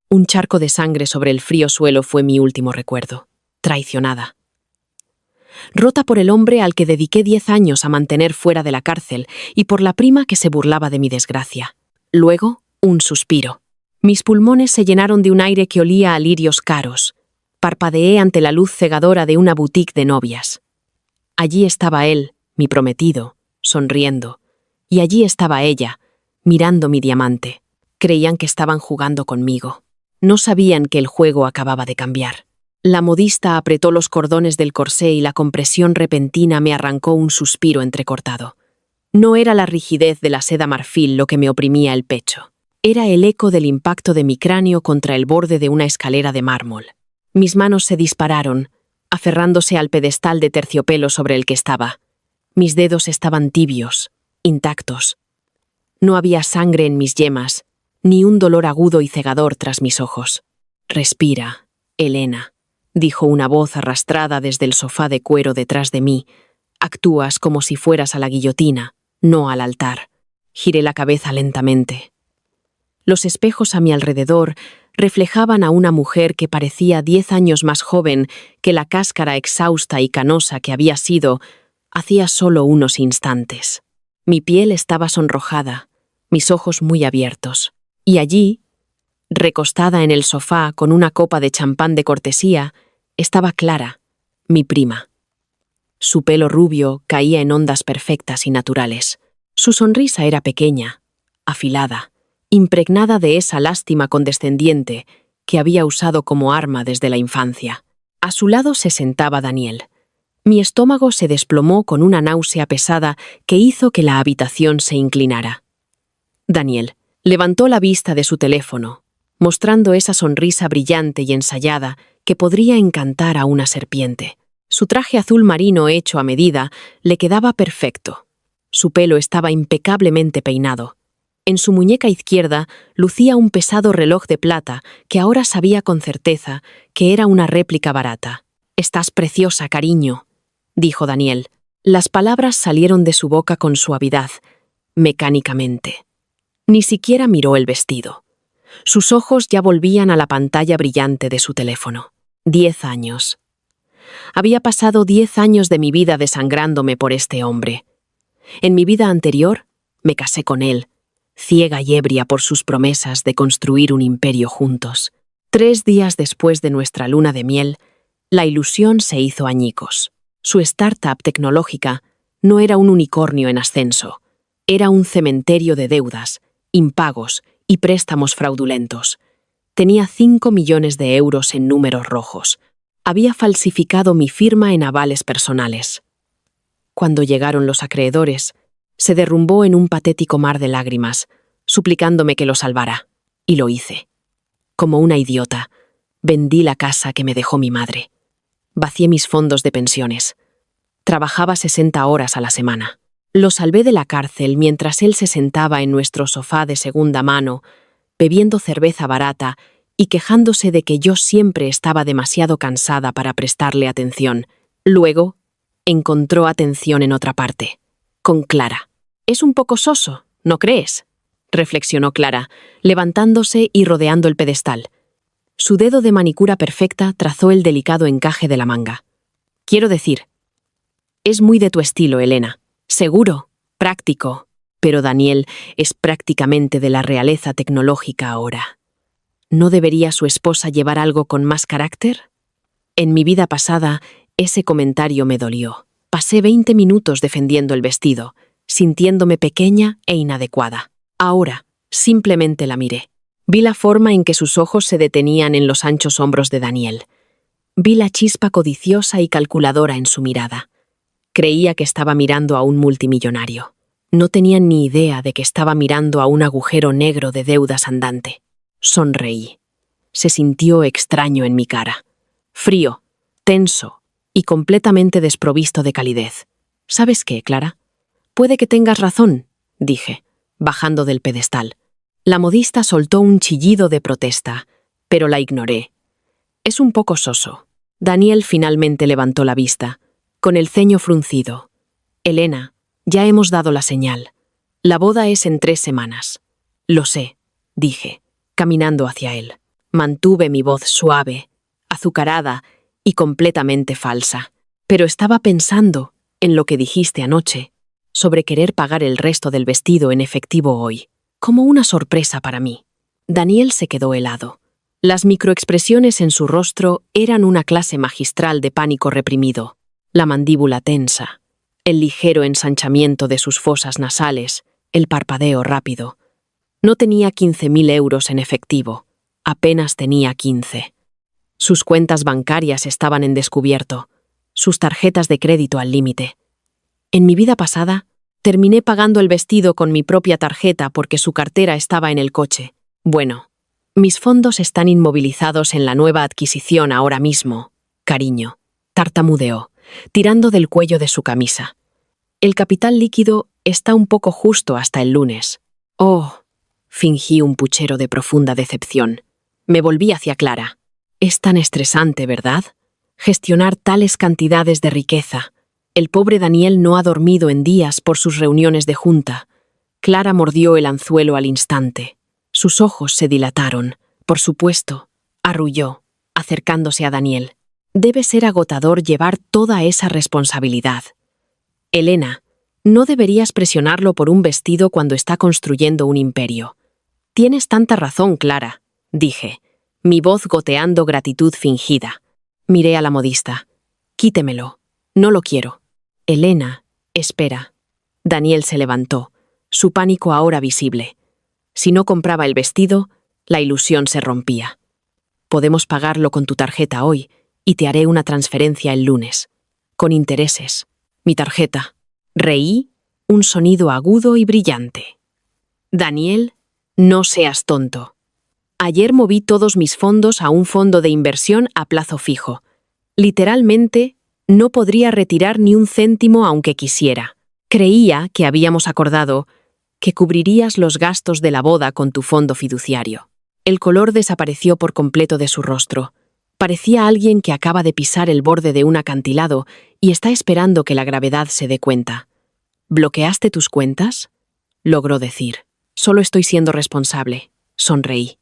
Un charco de sangre sobre el frío suelo fue mi último recuerdo. Traicionada. Rota por el hombre al que dediqué 10 años a mantener fuera de la cárcel y por la prima que se burlaba de mi desgracia. Luego, un suspiro. Mis pulmones se llenaron de un aire que olía a lirios caros. Parpadeé ante la luz cegadora de una boutique de novias. Allí estaba él, mi prometido, sonriendo. Y allí estaba ella, mirando mi diamante. Creían que estaban jugando conmigo. No sabían que el juego acababa de cambiar. La modista apretó los cordones del corsé y la compresión repentina me arrancó un suspiro entrecortado. No era la rigidez de la seda marfil lo que me oprimía el pecho. Era el eco del impacto de mi cráneo contra el borde de una escalera de mármol. Mis manos se dispararon, aferrándose al pedestal de terciopelo sobre el que estaba. Mis dedos estaban tibios, intactos. No había sangre en mis yemas, ni un dolor agudo y cegador tras mis ojos. «Respira, Elena», dijo una voz arrastrada desde el sofá de cuero detrás de mí. «Actúas como si fueras a la guillotina, no al altar». Giré la cabeza lentamente. Los espejos a mi alrededor reflejaban a una mujer que parecía 10 años más joven que la cáscara exhausta y canosa que había sido hacía solo unos instantes. Mi piel estaba sonrojada, mis ojos muy abiertos. Y allí, recostada en el sofá con una copa de champán de cortesía, estaba Clara, mi prima. Su pelo rubio caía en ondas perfectas y naturales. Su sonrisa era pequeña, afilada, impregnada de esa lástima condescendiente que había usado como arma desde la infancia. A su lado se sentaba Daniel. Mi estómago se desplomó con una náusea pesada que hizo que la habitación se inclinara. Daniel levantó la vista de su teléfono, mostrando esa sonrisa brillante y ensayada que podría encantar a una serpiente. Su traje azul marino hecho a medida le quedaba perfecto. Su pelo estaba impecablemente peinado. En su muñeca izquierda lucía un pesado reloj de plata que ahora sabía con certeza que era una réplica barata. «Estás preciosa, cariño», dijo Daniel. Las palabras salieron de su boca con suavidad, mecánicamente. Ni siquiera miró el vestido. Sus ojos ya volvían a la pantalla brillante de su teléfono. 10 años. Había pasado 10 años de mi vida desangrándome por este hombre. En mi vida anterior, me casé con él, ciega y ebria por sus promesas de construir un imperio juntos. 3 días después de nuestra luna de miel, la ilusión se hizo añicos. Su startup tecnológica no era un unicornio en ascenso, era un cementerio de deudas, impagos y préstamos fraudulentos. Tenía 5 millones de euros en números rojos. Había falsificado mi firma en avales personales. Cuando llegaron los acreedores, se derrumbó en un patético mar de lágrimas, suplicándome que lo salvara. Y lo hice. Como una idiota, vendí la casa que me dejó mi madre. Vacié mis fondos de pensiones. Trabajaba 60 horas a la semana. Lo salvé de la cárcel mientras él se sentaba en nuestro sofá de segunda mano, bebiendo cerveza barata y quejándose de que yo siempre estaba demasiado cansada para prestarle atención. Luego, encontró atención en otra parte, con Clara. «Es un poco soso, ¿no crees?», reflexionó Clara, levantándose y rodeando el pedestal. Su dedo de manicura perfecta trazó el delicado encaje de la manga. «Quiero decir, es muy de tu estilo, Elena. Seguro, práctico, pero Daniel es prácticamente de la realeza tecnológica ahora. ¿No debería su esposa llevar algo con más carácter?». En mi vida pasada, ese comentario me dolió. Pasé 20 minutos defendiendo el vestido, sintiéndome pequeña e inadecuada. Ahora, simplemente la miré. Vi la forma en que sus ojos se detenían en los anchos hombros de Daniel. Vi la chispa codiciosa y calculadora en su mirada. Creía que estaba mirando a un multimillonario. No tenía ni idea de que estaba mirando a un agujero negro de deudas andante. Sonreí. Se sintió extraño en mi cara. Frío, tenso y completamente desprovisto de calidez. «¿Sabes qué, Clara? Puede que tengas razón», dije, bajando del pedestal. La modista soltó un chillido de protesta, pero la ignoré. «Es un poco soso». Daniel finalmente levantó la vista, con el ceño fruncido. «Elena, ya hemos dado la señal. La boda es en 3 semanas». «Lo sé», dije, caminando hacia él. Mantuve mi voz suave, azucarada y completamente falsa. Pero estaba pensando en lo que dijiste anoche, sobre querer pagar el resto del vestido en efectivo hoy, como una sorpresa para mí. Daniel se quedó helado. Las microexpresiones en su rostro eran una clase magistral de pánico reprimido. La mandíbula tensa, el ligero ensanchamiento de sus fosas nasales, el parpadeo rápido. No tenía 15.000 euros en efectivo, apenas tenía 15. Sus cuentas bancarias estaban en descubierto, sus tarjetas de crédito al límite. En mi vida pasada, terminé pagando el vestido con mi propia tarjeta porque su cartera estaba en el coche. Bueno, mis fondos están inmovilizados en la nueva adquisición ahora mismo, cariño, tartamudeó, tirando del cuello de su camisa. El capital líquido está un poco justo hasta el lunes. Oh, fingí un puchero de profunda decepción. Me volví hacia Clara. Es tan estresante, ¿verdad? Gestionar tales cantidades de riqueza. El pobre Daniel no ha dormido en días por sus reuniones de junta. Clara mordió el anzuelo al instante. Sus ojos se dilataron. Por supuesto, arrulló, acercándose a Daniel. Debe ser agotador llevar toda esa responsabilidad. Elena, no deberías presionarlo por un vestido cuando está construyendo un imperio. Tienes tanta razón, Clara, dije, mi voz goteando gratitud fingida. Miré a la modista. Quítemelo. No lo quiero. Elena, espera. Daniel se levantó, su pánico ahora visible. Si no compraba el vestido, la ilusión se rompía. Podemos pagarlo con tu tarjeta hoy y te haré una transferencia el lunes. Con intereses. Mi tarjeta. Reí, un sonido agudo y brillante. Daniel, no seas tonto. Ayer moví todos mis fondos a un fondo de inversión a plazo fijo. Literalmente, no podría retirar ni un céntimo aunque quisiera. Creía que habíamos acordado que cubrirías los gastos de la boda con tu fondo fiduciario. El color desapareció por completo de su rostro. Parecía alguien que acaba de pisar el borde de un acantilado y está esperando que la gravedad se dé cuenta. ¿Bloqueaste tus cuentas? Logró decir. Solo estoy siendo responsable. Sonreí.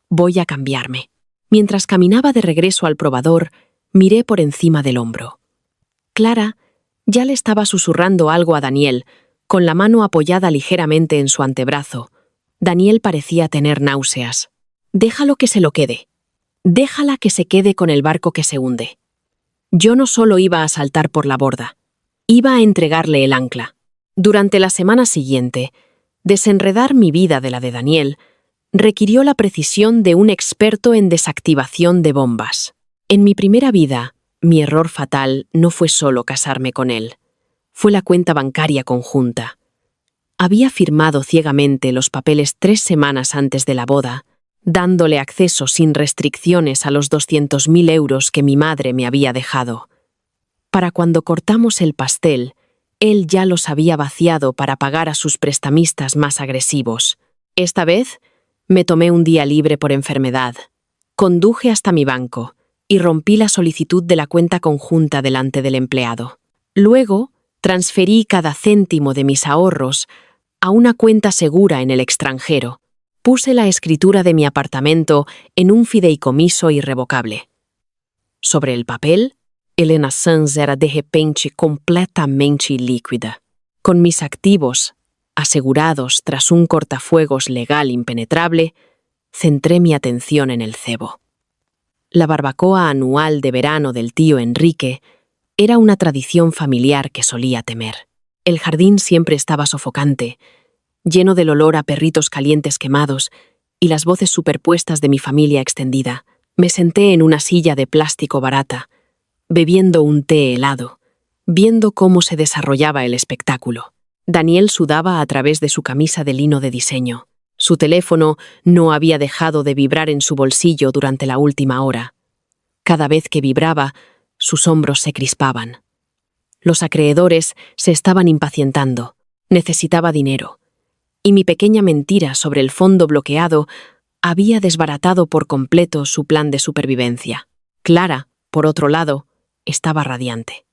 Voy a cambiarme. Mientras caminaba de regreso al probador, miré por encima del hombro. Clara ya le estaba susurrando algo a Daniel, con la mano apoyada ligeramente en su antebrazo. Daniel parecía tener náuseas. Déjalo que se lo quede. Déjala que se quede con el barco que se hunde. Yo no solo iba a saltar por la borda, iba a entregarle el ancla. Durante la semana siguiente, desenredar mi vida de la de Daniel requirió la precisión de un experto en desactivación de bombas. En mi primera vida, mi error fatal no fue solo casarme con él, fue la cuenta bancaria conjunta. Había firmado ciegamente los papeles 3 semanas antes de la boda, dándole acceso sin restricciones a los 200.000 euros que mi madre me había dejado. Para cuando cortamos el pastel, él ya los había vaciado para pagar a sus prestamistas más agresivos. Esta vez, me tomé un día libre por enfermedad. Conduje hasta mi banco y rompí la solicitud de la cuenta conjunta delante del empleado. Luego, transferí cada céntimo de mis ahorros a una cuenta segura en el extranjero. Puse la escritura de mi apartamento en un fideicomiso irrevocable. Sobre el papel, Elena Sanz era de repente completamente líquida. Con mis activos asegurados tras un cortafuegos legal impenetrable, centré mi atención en el cebo. La barbacoa anual de verano del tío Enrique era una tradición familiar que solía temer. El jardín siempre estaba sofocante, lleno del olor a perritos calientes quemados y las voces superpuestas de mi familia extendida. Me senté en una silla de plástico barata, bebiendo un té helado, viendo cómo se desarrollaba el espectáculo. Daniel sudaba a través de su camisa de lino de diseño. Su teléfono no había dejado de vibrar en su bolsillo durante la última hora. Cada vez que vibraba, sus hombros se crispaban. Los acreedores se estaban impacientando. Necesitaba dinero. Y mi pequeña mentira sobre el fondo bloqueado había desbaratado por completo su plan de supervivencia. Clara, por otro lado, estaba radiante.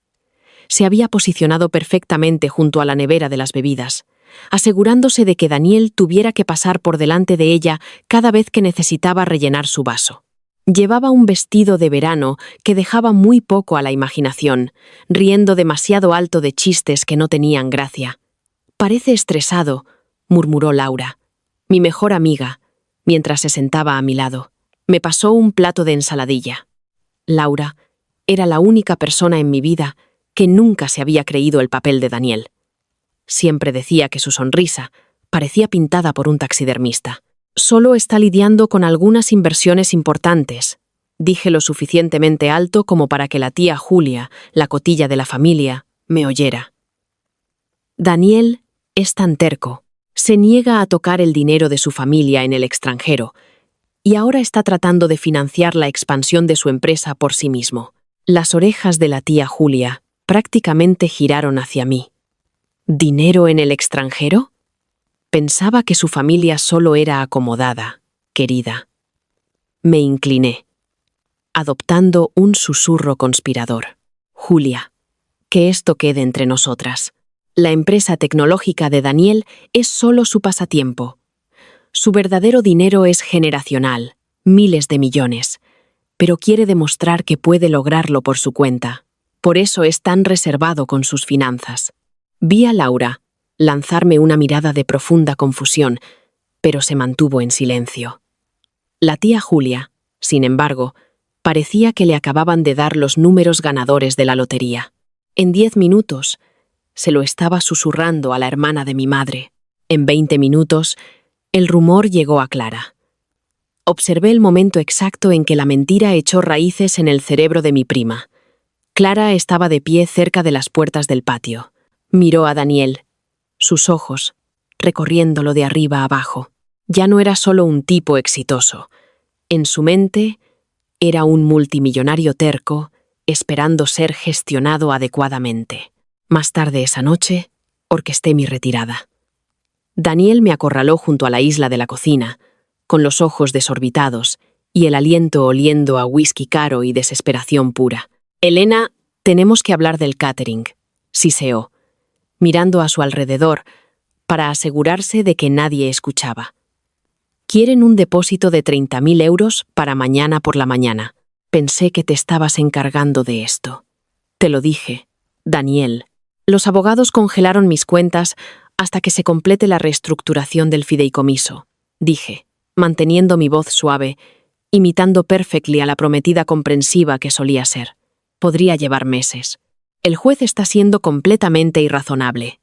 Se había posicionado perfectamente junto a la nevera de las bebidas. asegurándose de que Daniel tuviera que pasar por delante de ella cada vez que necesitaba rellenar su vaso. Llevaba un vestido de verano que dejaba muy poco a la imaginación, riendo demasiado alto de chistes que no tenían gracia. «Parece estresado», murmuró Laura, mi mejor amiga, mientras se sentaba a mi lado. Me pasó un plato de ensaladilla. Laura era la única persona en mi vida que nunca se había creído el papel de Daniel. Siempre decía que su sonrisa parecía pintada por un taxidermista. Solo está lidiando con algunas inversiones importantes, dije lo suficientemente alto como para que la tía Julia, la cotilla de la familia, me oyera. Daniel es tan terco, se niega a tocar el dinero de su familia en el extranjero y ahora está tratando de financiar la expansión de su empresa por sí mismo. Las orejas de la tía Julia prácticamente giraron hacia mí. ¿Dinero en el extranjero? Pensaba que su familia solo era acomodada, querida. Me incliné, adoptando un susurro conspirador. Julia, que esto quede entre nosotras. La empresa tecnológica de Daniel es solo su pasatiempo. Su verdadero dinero es generacional, miles de millones, pero quiere demostrar que puede lograrlo por su cuenta. Por eso es tan reservado con sus finanzas. Vi a Laura lanzarme una mirada de profunda confusión, pero se mantuvo en silencio. La tía Julia, sin embargo, parecía que le acababan de dar los números ganadores de la lotería. En 10 minutos, se lo estaba susurrando a la hermana de mi madre. En 20 minutos, el rumor llegó a Clara. Observé el momento exacto en que la mentira echó raíces en el cerebro de mi prima. Clara estaba de pie cerca de las puertas del patio. Miró a Daniel, sus ojos, recorriéndolo de arriba a abajo. Ya no era solo un tipo exitoso. En su mente, era un multimillonario terco, esperando ser gestionado adecuadamente. Más tarde esa noche, orquesté mi retirada. Daniel me acorraló junto a la isla de la cocina, con los ojos desorbitados y el aliento oliendo a whisky caro y desesperación pura. «Elena, tenemos que hablar del catering», siseó, mirando a su alrededor para asegurarse de que nadie escuchaba. «Quieren un depósito de 30.000 euros para mañana por la mañana. Pensé que te estabas encargando de esto». «Te lo dije, Daniel. Los abogados congelaron mis cuentas hasta que se complete la reestructuración del fideicomiso», dije, manteniendo mi voz suave, imitando perfectly a la prometida comprensiva que solía ser. Podría llevar meses. El juez está siendo completamente irrazonable.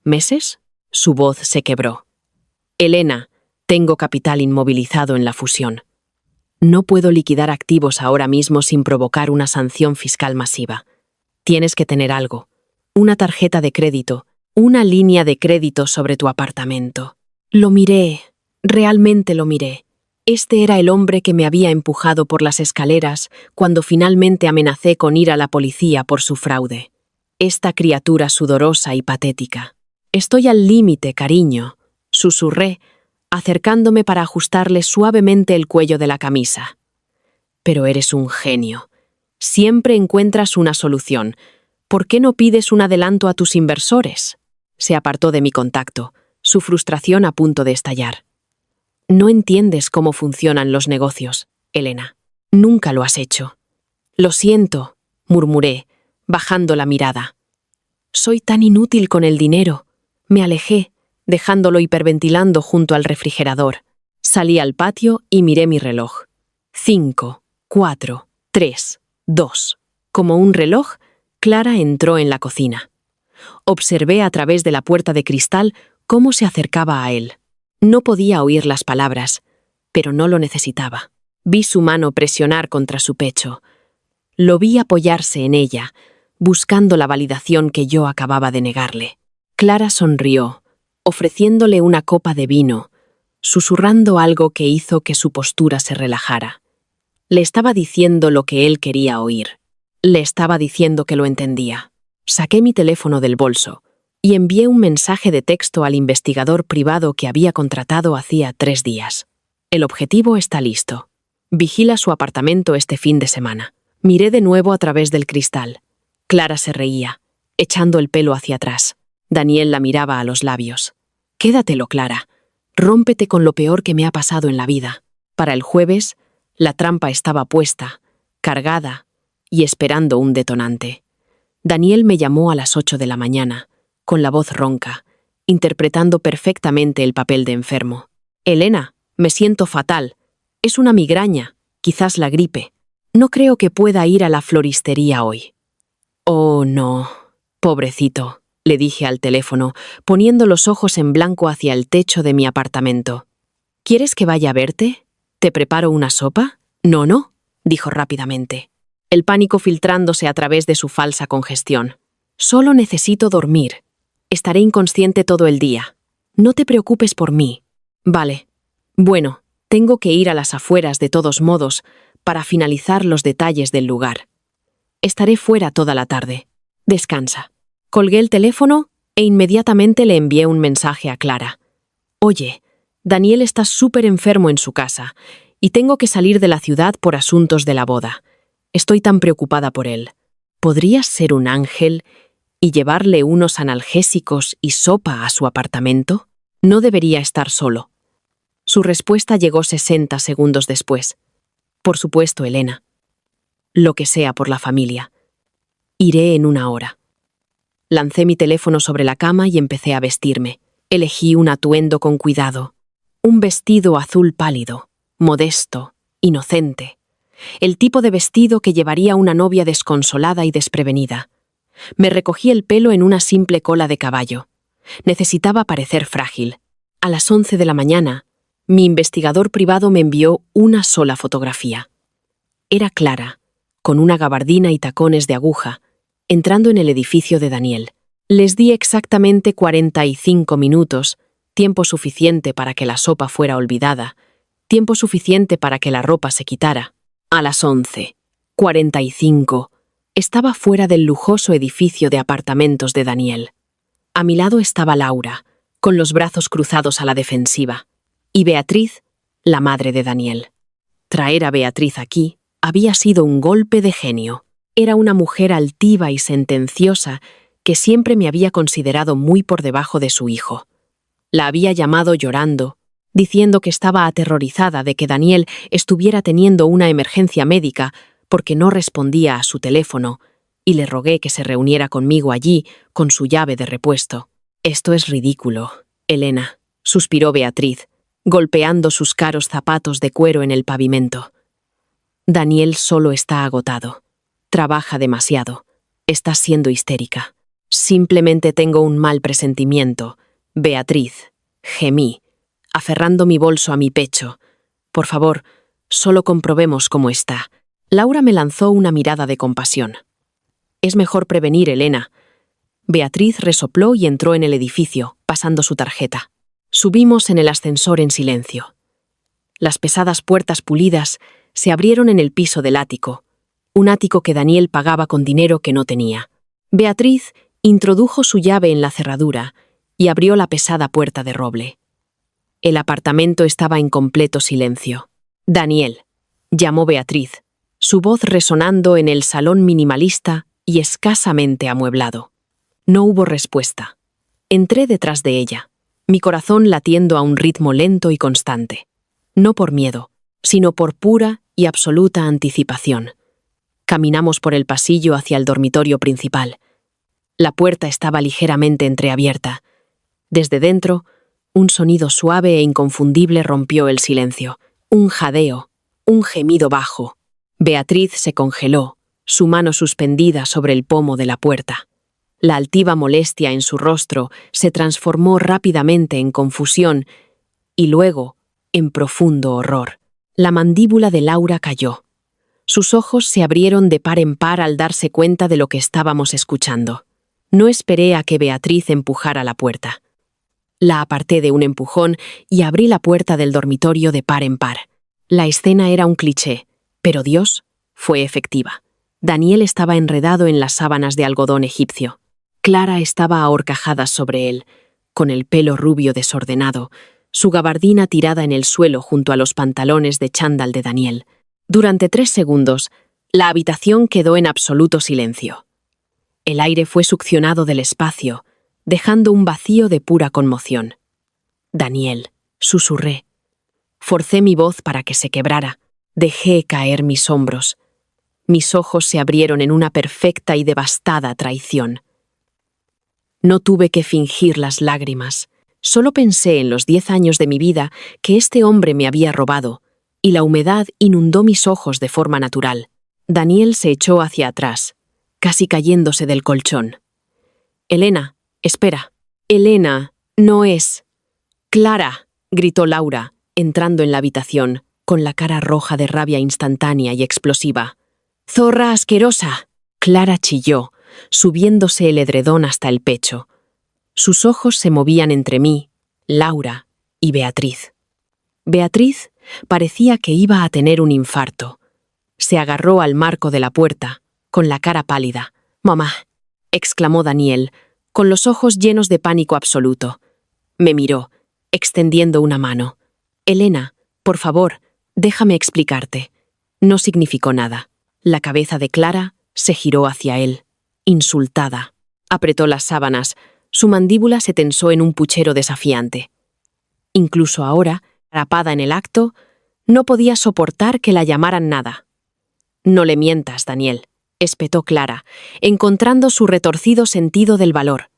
¿Meses? Su voz se quebró. «Elena, tengo capital inmovilizado en la fusión. No puedo liquidar activos ahora mismo sin provocar una sanción fiscal masiva. Tienes que tener algo. Una tarjeta de crédito, una línea de crédito sobre tu apartamento». Lo miré, realmente lo miré. Este era el hombre que me había empujado por las escaleras cuando finalmente amenacé con ir a la policía por su fraude. Esta criatura sudorosa y patética. «Estoy al límite, cariño», susurré, acercándome para ajustarle suavemente el cuello de la camisa. «Pero eres un genio. Siempre encuentras una solución. ¿Por qué no pides un adelanto a tus inversores?» Se apartó de mi contacto, su frustración a punto de estallar. «No entiendes cómo funcionan los negocios, Elena. Nunca lo has hecho». «Lo siento», murmuré, bajando la mirada. «Soy tan inútil con el dinero». Me alejé, dejándolo hiperventilando junto al refrigerador. Salí al patio y miré mi reloj. 5, 4, 3, 2. Como un reloj, Clara entró en la cocina. Observé a través de la puerta de cristal cómo se acercaba a él. No podía oír las palabras, pero no lo necesitaba. Vi su mano presionar contra su pecho. Lo vi apoyarse en ella, buscando la validación que yo acababa de negarle. Clara sonrió, ofreciéndole una copa de vino, susurrando algo que hizo que su postura se relajara. Le estaba diciendo lo que él quería oír. Le estaba diciendo que lo entendía. Saqué mi teléfono del bolso y envié un mensaje de texto al investigador privado que había contratado hacía 3 días. «El objetivo está listo. Vigila su apartamento este fin de semana». Miré de nuevo a través del cristal. Clara se reía, echando el pelo hacia atrás. Daniel la miraba a los labios. Quédatelo, Clara. Rómpete con lo peor que me ha pasado en la vida. Para el jueves, la trampa estaba puesta, cargada y esperando un detonante. Daniel me llamó a las 8 de la mañana, con la voz ronca, interpretando perfectamente el papel de enfermo. Elena, me siento fatal. Es una migraña, quizás la gripe. No creo que pueda ir a la floristería hoy. Oh, no. Pobrecito, le dije al teléfono, poniendo los ojos en blanco hacia el techo de mi apartamento. ¿Quieres que vaya a verte? ¿Te preparo una sopa? No, dijo rápidamente, el pánico filtrándose a través de su falsa congestión. Solo necesito dormir. Estaré inconsciente todo el día. No te preocupes por mí. Vale. Bueno, tengo que ir a las afueras de todos modos para finalizar los detalles del lugar. Estaré fuera toda la tarde. Descansa. Colgué el teléfono e inmediatamente le envié un mensaje a Clara. Oye, Daniel está súper enfermo en su casa y tengo que salir de la ciudad por asuntos de la boda. Estoy tan preocupada por él. ¿Podrías ser un ángel y llevarle unos analgésicos y sopa a su apartamento? No debería estar solo. Su respuesta llegó 60 segundos después. Por supuesto, Elena. Lo que sea por la familia. Iré en 1 hora. Lancé mi teléfono sobre la cama y empecé a vestirme. Elegí un atuendo con cuidado. Un vestido azul pálido, modesto, inocente. El tipo de vestido que llevaría una novia desconsolada y desprevenida. Me recogí el pelo en una simple cola de caballo. Necesitaba parecer frágil. A las 11 de la mañana, mi investigador privado me envió una sola fotografía. Era Clara, con una gabardina y tacones de aguja, entrando en el edificio de Daniel. Les di exactamente 45 minutos, tiempo suficiente para que la sopa fuera olvidada, tiempo suficiente para que la ropa se quitara. A las 11:45, estaba fuera del lujoso edificio de apartamentos de Daniel. A mi lado estaba Laura, con los brazos cruzados a la defensiva, y Beatriz, la madre de Daniel. Traer a Beatriz aquí había sido un golpe de genio. Era una mujer altiva y sentenciosa que siempre me había considerado muy por debajo de su hijo. La había llamado llorando, diciendo que estaba aterrorizada de que Daniel estuviera teniendo una emergencia médica porque no respondía a su teléfono, y le rogué que se reuniera conmigo allí con su llave de repuesto. Esto es ridículo, Elena, suspiró Beatriz, golpeando sus caros zapatos de cuero en el pavimento. Daniel solo está agotado. Trabaja demasiado. Estás siendo histérica. Simplemente tengo un mal presentimiento. Beatriz, gemí, aferrando mi bolso a mi pecho. Por favor, solo comprobemos cómo está. Laura me lanzó una mirada de compasión. Es mejor prevenir, Elena. Beatriz resopló y entró en el edificio, pasando su tarjeta. Subimos en el ascensor en silencio. Las pesadas puertas pulidas se abrieron en el piso del ático, un ático que Daniel pagaba con dinero que no tenía. Beatriz introdujo su llave en la cerradura y abrió la pesada puerta de roble. El apartamento estaba en completo silencio. Daniel, llamó Beatriz, su voz resonando en el salón minimalista y escasamente amueblado. No hubo respuesta. Entré detrás de ella, mi corazón latiendo a un ritmo lento y constante. No por miedo, sino por pura y absoluta anticipación. Caminamos por el pasillo hacia el dormitorio principal. La puerta estaba ligeramente entreabierta. Desde dentro, un sonido suave e inconfundible rompió el silencio. Un jadeo, un gemido bajo. Beatriz se congeló, su mano suspendida sobre el pomo de la puerta. La altiva molestia en su rostro se transformó rápidamente en confusión y luego en profundo horror. La mandíbula de Laura cayó. Sus ojos se abrieron de par en par al darse cuenta de lo que estábamos escuchando. No esperé a que Beatriz empujara la puerta. La aparté de un empujón y abrí la puerta del dormitorio de par en par. La escena era un cliché, pero Dios fue efectiva. Daniel estaba enredado en las sábanas de algodón egipcio. Clara estaba a horcajadas sobre él, con el pelo rubio desordenado, su gabardina tirada en el suelo junto a los pantalones de chándal de Daniel. Durante 3 segundos, la habitación quedó en absoluto silencio. El aire fue succionado del espacio, dejando un vacío de pura conmoción. «Daniel», susurré. Forcé mi voz para que se quebrara. Dejé caer mis hombros. Mis ojos se abrieron en una perfecta y devastada traición. No tuve que fingir las lágrimas. Solo pensé en los 10 años de mi vida que este hombre me había robado, y la humedad inundó mis ojos de forma natural. Daniel se echó hacia atrás, casi cayéndose del colchón. «Elena, espera». «Elena, no es». «Clara», gritó Laura, entrando en la habitación, con la cara roja de rabia instantánea y explosiva. «¡Zorra asquerosa!». Clara chilló, subiéndose el edredón hasta el pecho. Sus ojos se movían entre mí, Laura y Beatriz. Beatriz parecía que iba a tener un infarto. Se agarró al marco de la puerta, con la cara pálida. «Mamá», exclamó Daniel, con los ojos llenos de pánico absoluto. Me miró, extendiendo una mano. «Elena, por favor, déjame explicarte». No significó nada. La cabeza de Clara se giró hacia él, insultada. Apretó las sábanas, su mandíbula se tensó en un puchero desafiante. Incluso ahora, atrapada en el acto, no podía soportar que la llamaran nada. «No le mientas, Daniel», espetó Clara, encontrando su retorcido sentido del valor.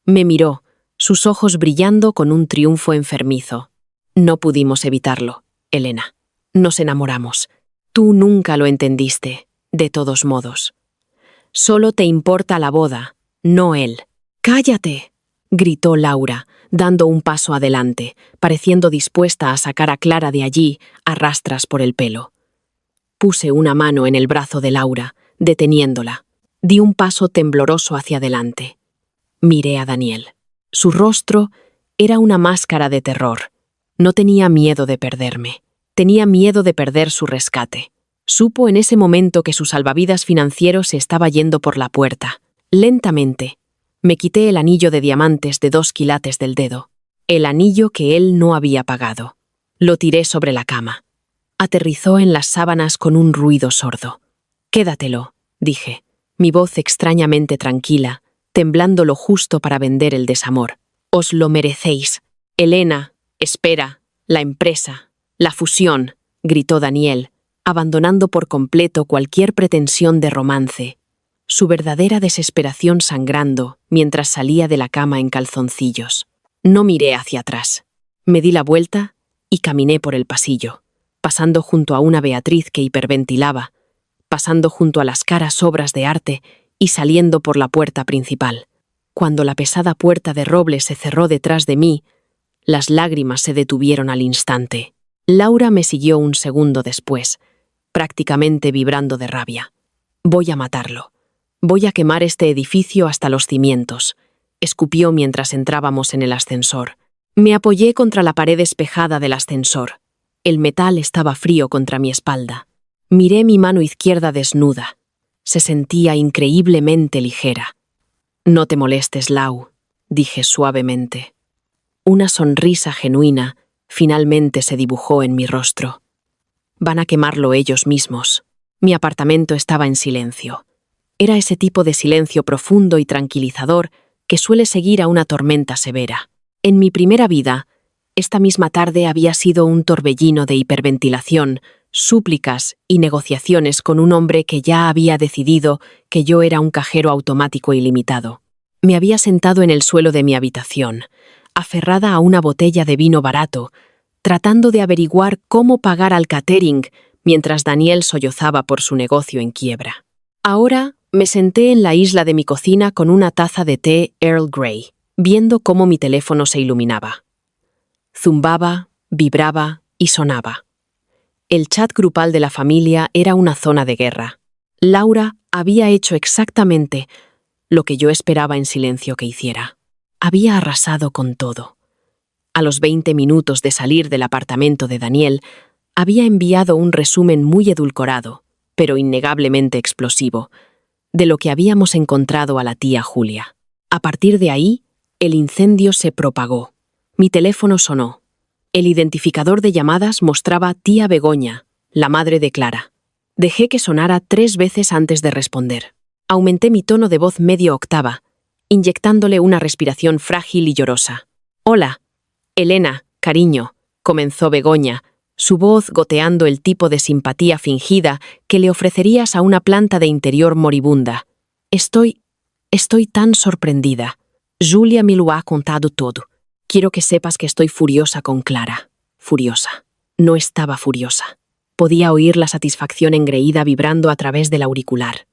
Me miró, sus ojos brillando con un triunfo enfermizo. «No pudimos evitarlo, Elena. Nos enamoramos. Tú nunca lo entendiste, de todos modos. Solo te importa la boda, no él». «¡Cállate!», gritó Laura, dando un paso adelante, pareciendo dispuesta a sacar a Clara de allí a rastras por el pelo. Puse una mano en el brazo de Laura, deteniéndola. Di un paso tembloroso hacia adelante. Miré a Daniel. Su rostro era una máscara de terror. No tenía miedo de perderme. Tenía miedo de perder su rescate. Supo en ese momento que su salvavidas financiero se estaba yendo por la puerta. Lentamente, me quité el anillo de diamantes de 2 quilates del dedo. El anillo que él no había pagado. Lo tiré sobre la cama. Aterrizó en las sábanas con un ruido sordo. «Quédatelo», dije, mi voz extrañamente tranquila, temblando lo justo para vender el desamor. «Os lo merecéis». «Elena, espera, la empresa, la fusión», gritó Daniel, abandonando por completo cualquier pretensión de romance, su verdadera desesperación sangrando mientras salía de la cama en calzoncillos. No miré hacia atrás. Me di la vuelta y caminé por el pasillo, pasando junto a una Beatriz que hiperventilaba, pasando junto a las caras obras de arte y saliendo por la puerta principal. Cuando la pesada puerta de roble se cerró detrás de mí, las lágrimas se detuvieron al instante. Laura me siguió un segundo después, prácticamente vibrando de rabia. «Voy a matarlo. Voy a quemar este edificio hasta los cimientos», escupió mientras entrábamos en el ascensor. Me apoyé contra la pared espejada del ascensor. El metal estaba frío contra mi espalda. Miré mi mano izquierda desnuda. Se sentía increíblemente ligera. «No te molestes, Lau», dije suavemente. Una sonrisa genuina finalmente se dibujó en mi rostro. Van a quemarlo ellos mismos. Mi apartamento estaba en silencio. Era ese tipo de silencio profundo y tranquilizador que suele seguir a una tormenta severa. En mi primera vida, esta misma tarde había sido un torbellino de hiperventilación, súplicas y negociaciones con un hombre que ya había decidido que yo era un cajero automático ilimitado. Me había sentado en el suelo de mi habitación, aferrada a una botella de vino barato, tratando de averiguar cómo pagar al catering mientras Daniel sollozaba por su negocio en quiebra. Ahora me senté en la isla de mi cocina con una taza de té Earl Grey, viendo cómo mi teléfono se iluminaba. Zumbaba, vibraba y sonaba. El chat grupal de la familia era una zona de guerra. Laura había hecho exactamente lo que yo esperaba en silencio que hiciera. Había arrasado con todo. A los 20 minutos de salir del apartamento de Daniel, había enviado un resumen muy edulcorado, pero innegablemente explosivo, de lo que habíamos encontrado a la tía Julia. A partir de ahí, el incendio se propagó. Mi teléfono sonó. El identificador de llamadas mostraba tía Begoña, la madre de Clara. Dejé que sonara 3 veces antes de responder. Aumenté mi tono de voz medio octava inyectándole una respiración frágil y llorosa. «Hola, Elena, cariño», comenzó Begoña, su voz goteando el tipo de simpatía fingida que le ofrecerías a una planta de interior moribunda. Estoy tan sorprendida. Julia me lo ha contado todo. Quiero que sepas que estoy furiosa con Clara. Furiosa. No estaba furiosa. Podía oír la satisfacción engreída vibrando a través del auricular.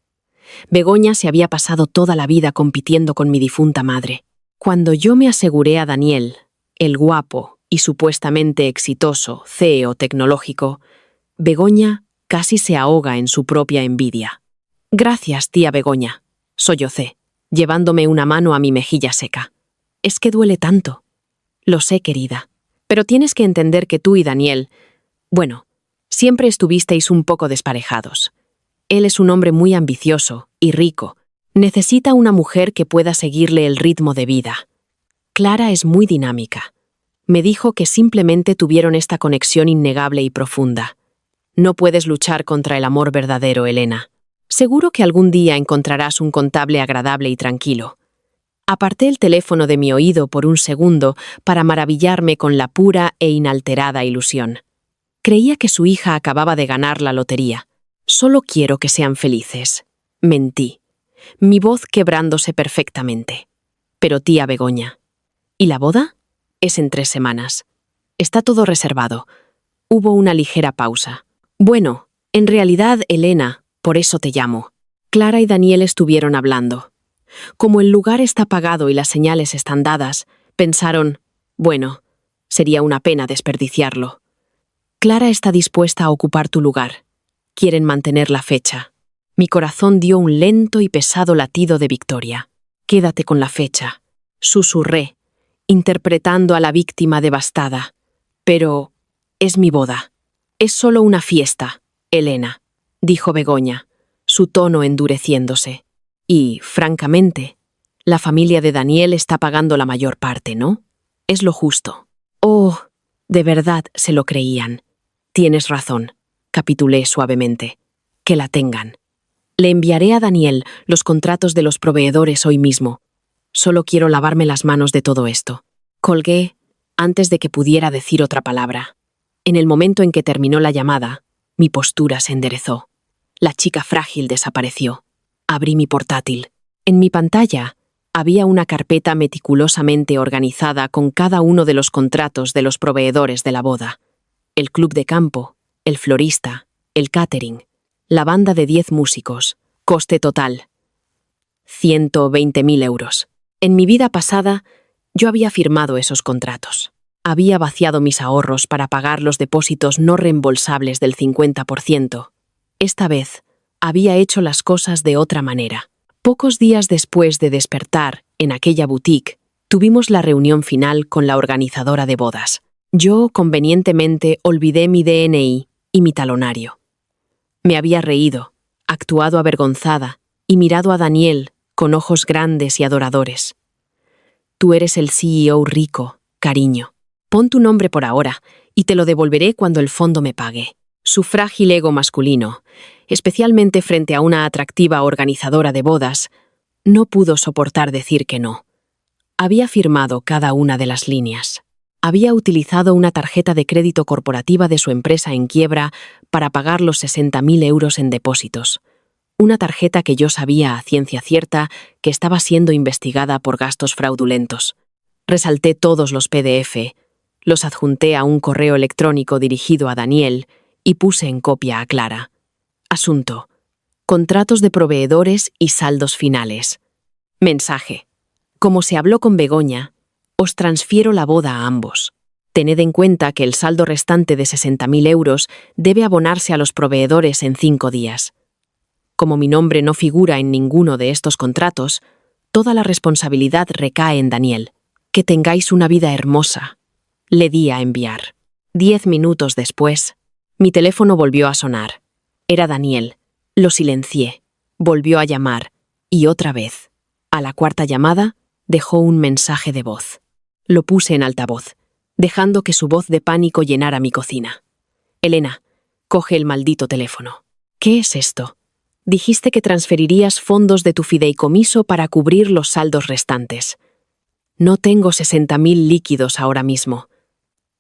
Begoña se había pasado toda la vida compitiendo con mi difunta madre. Cuando yo me aseguré a Daniel, el guapo y supuestamente exitoso CEO tecnológico, Begoña casi se ahoga en su propia envidia. «Gracias, tía Begoña», sollocé, llevándome una mano a mi mejilla seca. «Es que duele tanto». «Lo sé, querida. Pero tienes que entender que tú y Daniel, bueno, siempre estuvisteis un poco desparejados. Él es un hombre muy ambicioso y rico. Necesita una mujer que pueda seguirle el ritmo de vida. Clara es muy dinámica. Me dijo que simplemente tuvieron esta conexión innegable y profunda. No puedes luchar contra el amor verdadero, Elena. Seguro que algún día encontrarás un contable agradable y tranquilo». Aparté el teléfono de mi oído por un segundo para maravillarme con la pura e inalterada ilusión. Creía que su hija acababa de ganar la lotería. «Solo quiero que sean felices». Mentí, mi voz quebrándose perfectamente. «Pero tía Begoña, ¿y la boda?» «Es en 3 semanas. Está todo reservado». Hubo una ligera pausa. «Bueno, en realidad, Elena, por eso te llamo». Clara y Daniel estuvieron hablando. Como el lugar está pagado y las señales están dadas, pensaron, bueno, sería una pena desperdiciarlo. «Clara está dispuesta a ocupar tu lugar. Quieren mantener la fecha». Mi corazón dio un lento y pesado latido de victoria. «Quédate con la fecha», susurré, interpretando a la víctima devastada. «Pero es mi boda. Es solo una fiesta, Elena», dijo Begoña, su tono endureciéndose. «Y, francamente, la familia de Daniel está pagando la mayor parte, ¿no? Es lo justo». «Oh, de verdad se lo creían». «Tienes razón», capitulé suavemente. «Que la tengan. Le enviaré a Daniel los contratos de los proveedores hoy mismo. Solo quiero lavarme las manos de todo esto». Colgué antes de que pudiera decir otra palabra. En el momento en que terminó la llamada, mi postura se enderezó. La chica frágil desapareció. Abrí mi portátil. En mi pantalla había una carpeta meticulosamente organizada con cada uno de los contratos de los proveedores de la boda. El club de campo, el florista, el catering, la banda de 10 músicos, coste total 120.000 euros. En mi vida pasada, yo había firmado esos contratos. Había vaciado mis ahorros para pagar los depósitos no reembolsables del 50%. Esta vez, había hecho las cosas de otra manera. Pocos días después de despertar en aquella boutique, tuvimos la reunión final con la organizadora de bodas. Yo, convenientemente, olvidé mi DNI y mi talonario. Me había reído, actuado avergonzada y mirado a Daniel con ojos grandes y adoradores. «Tú eres el CEO rico, cariño. Pon tu nombre por ahora y te lo devolveré cuando el fondo me pague». Su frágil ego masculino, especialmente frente a una atractiva organizadora de bodas, no pudo soportar decir que no. Había firmado cada una de las líneas. Había utilizado una tarjeta de crédito corporativa de su empresa en quiebra para pagar los 60.000 euros en depósitos. Una tarjeta que yo sabía a ciencia cierta que estaba siendo investigada por gastos fraudulentos. Resalté todos los PDF, los adjunté a un correo electrónico dirigido a Daniel y puse en copia a Clara. Asunto: contratos de proveedores y saldos finales. Mensaje: como se habló con Begoña, os transfiero la boda a ambos. Tened en cuenta que el saldo restante de 60.000 euros debe abonarse a los proveedores en 5 días. Como mi nombre no figura en ninguno de estos contratos, toda la responsabilidad recae en Daniel. Que tengáis una vida hermosa. Le di a enviar. 10 minutos después, mi teléfono volvió a sonar. Era Daniel. Lo silencié. Volvió a llamar. Y otra vez. A la 4ª llamada, dejó un mensaje de voz. Lo puse en altavoz, dejando que su voz de pánico llenara mi cocina. «Elena, coge el maldito teléfono». «¿Qué es esto?». Dijiste que transferirías fondos de tu fideicomiso para cubrir los saldos restantes. No tengo 60.000 líquidos ahora mismo.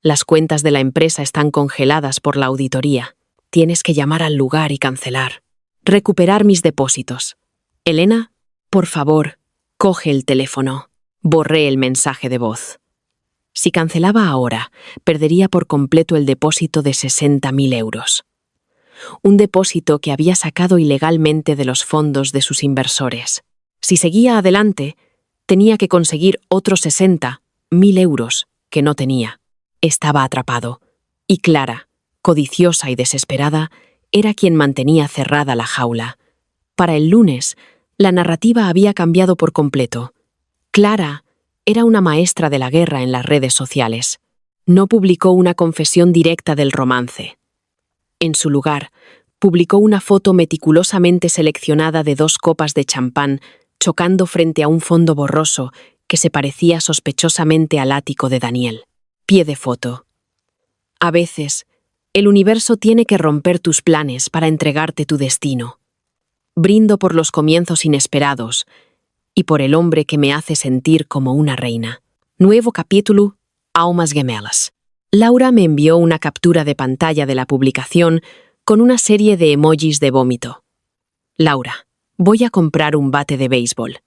Las cuentas de la empresa están congeladas por la auditoría. Tienes que llamar al lugar y cancelar. Recuperar mis depósitos. Elena, por favor, coge el teléfono. Borré el mensaje de voz. Si cancelaba ahora, perdería por completo el depósito de 60.000 euros. Un depósito que había sacado ilegalmente de los fondos de sus inversores. Si seguía adelante, tenía que conseguir otros 60.000 euros que no tenía. Estaba atrapado, y Clara, codiciosa y desesperada, era quien mantenía cerrada la jaula. Para el lunes, la narrativa había cambiado por completo. Clara era una maestra de la guerra en las redes sociales. No publicó una confesión directa del romance. En su lugar, publicó una foto meticulosamente seleccionada de 2 copas de champán chocando frente a un fondo borroso que se parecía sospechosamente al ático de Daniel. Pie de foto. A veces, el universo tiene que romper tus planes para entregarte tu destino. Brindo por los comienzos inesperados y por el hombre que me hace sentir como una reina. Nuevo capítulo, Almas Gemelas. Laura me envió una captura de pantalla de la publicación con una serie de emojis de vómito. Laura, voy a comprar un bate de béisbol.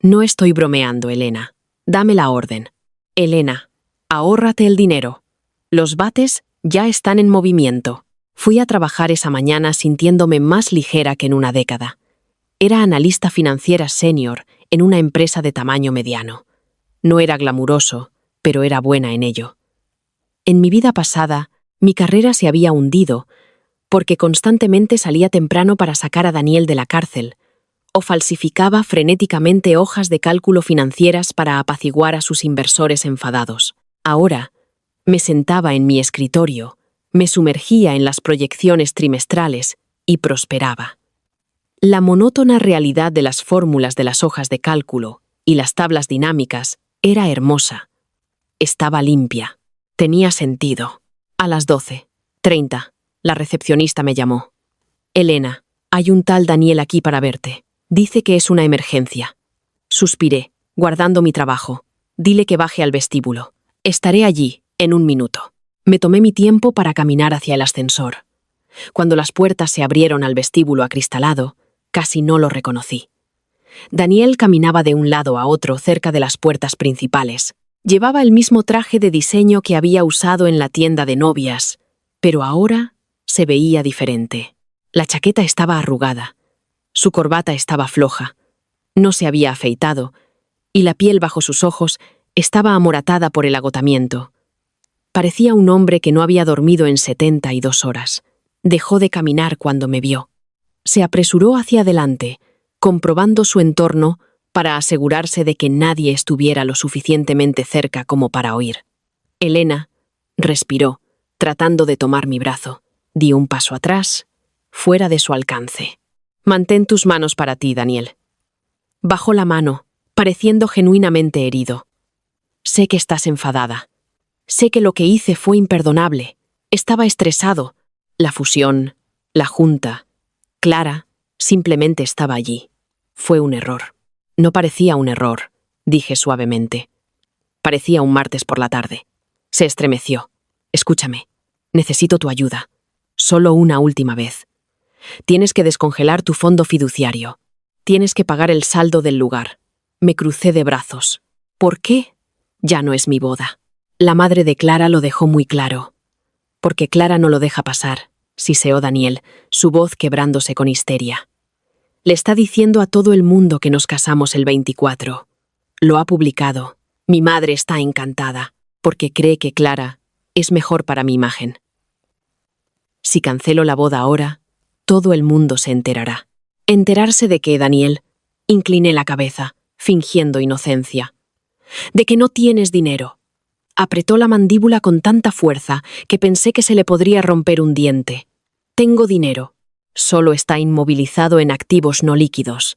No estoy bromeando, Elena. Dame la orden. Elena, ahórrate el dinero. Los bates ya están en movimiento. Fui a trabajar esa mañana sintiéndome más ligera que en una década. Era analista financiera senior en una empresa de tamaño mediano. No era glamuroso, pero era buena en ello. En mi vida pasada, mi carrera se había hundido porque constantemente salía temprano para sacar a Daniel de la cárcel o falsificaba frenéticamente hojas de cálculo financieras para apaciguar a sus inversores enfadados. Ahora, me sentaba en mi escritorio, me sumergía en las proyecciones trimestrales y prosperaba. La monótona realidad de las fórmulas de las hojas de cálculo y las tablas dinámicas era hermosa. Estaba limpia. Tenía sentido. A las 12:30, la recepcionista me llamó. Elena, hay un tal Daniel aquí para verte. Dice que es una emergencia. Suspiré, guardando mi trabajo. Dile que baje al vestíbulo. Estaré allí, en 1 minuto. Me tomé mi tiempo para caminar hacia el ascensor. Cuando las puertas se abrieron al vestíbulo acristalado, casi no lo reconocí. Daniel caminaba de un lado a otro cerca de las puertas principales. Llevaba el mismo traje de diseño que había usado en la tienda de novias, pero ahora se veía diferente. La chaqueta estaba arrugada, su corbata estaba floja, no se había afeitado, y la piel bajo sus ojos estaba amoratada por el agotamiento. Parecía un hombre que no había dormido en 72 horas. Dejó de caminar cuando me vio. Se apresuró hacia adelante, comprobando su entorno para asegurarse de que nadie estuviera lo suficientemente cerca como para oír. Elena respiró, tratando de tomar mi brazo. Di un paso atrás, fuera de su alcance. Mantén tus manos para ti, Daniel. Bajó la mano, pareciendo genuinamente herido. Sé que estás enfadada. Sé que lo que hice fue imperdonable. Estaba estresado. La fusión, la junta. Clara simplemente estaba allí. Fue un error. No parecía un error, dije suavemente. Parecía un martes por la tarde. Se estremeció. Escúchame. Necesito tu ayuda. Solo una última vez. Tienes que descongelar tu fondo fiduciario. Tienes que pagar el saldo del lugar. Me crucé de brazos. ¿Por qué? Ya no es mi boda. La madre de Clara lo dejó muy claro. Porque Clara no lo deja pasar, siseó Daniel, su voz quebrándose con histeria. Le está diciendo a todo el mundo que nos casamos el 24. Lo ha publicado. Mi madre está encantada, porque cree que Clara es mejor para mi imagen. Si cancelo la boda ahora, todo el mundo se enterará. ¿Enterarse de qué, Daniel? Incliné la cabeza, fingiendo inocencia. De que no tienes dinero. Apretó la mandíbula con tanta fuerza que pensé que se le podría romper un diente. Tengo dinero. Solo está inmovilizado en activos no líquidos.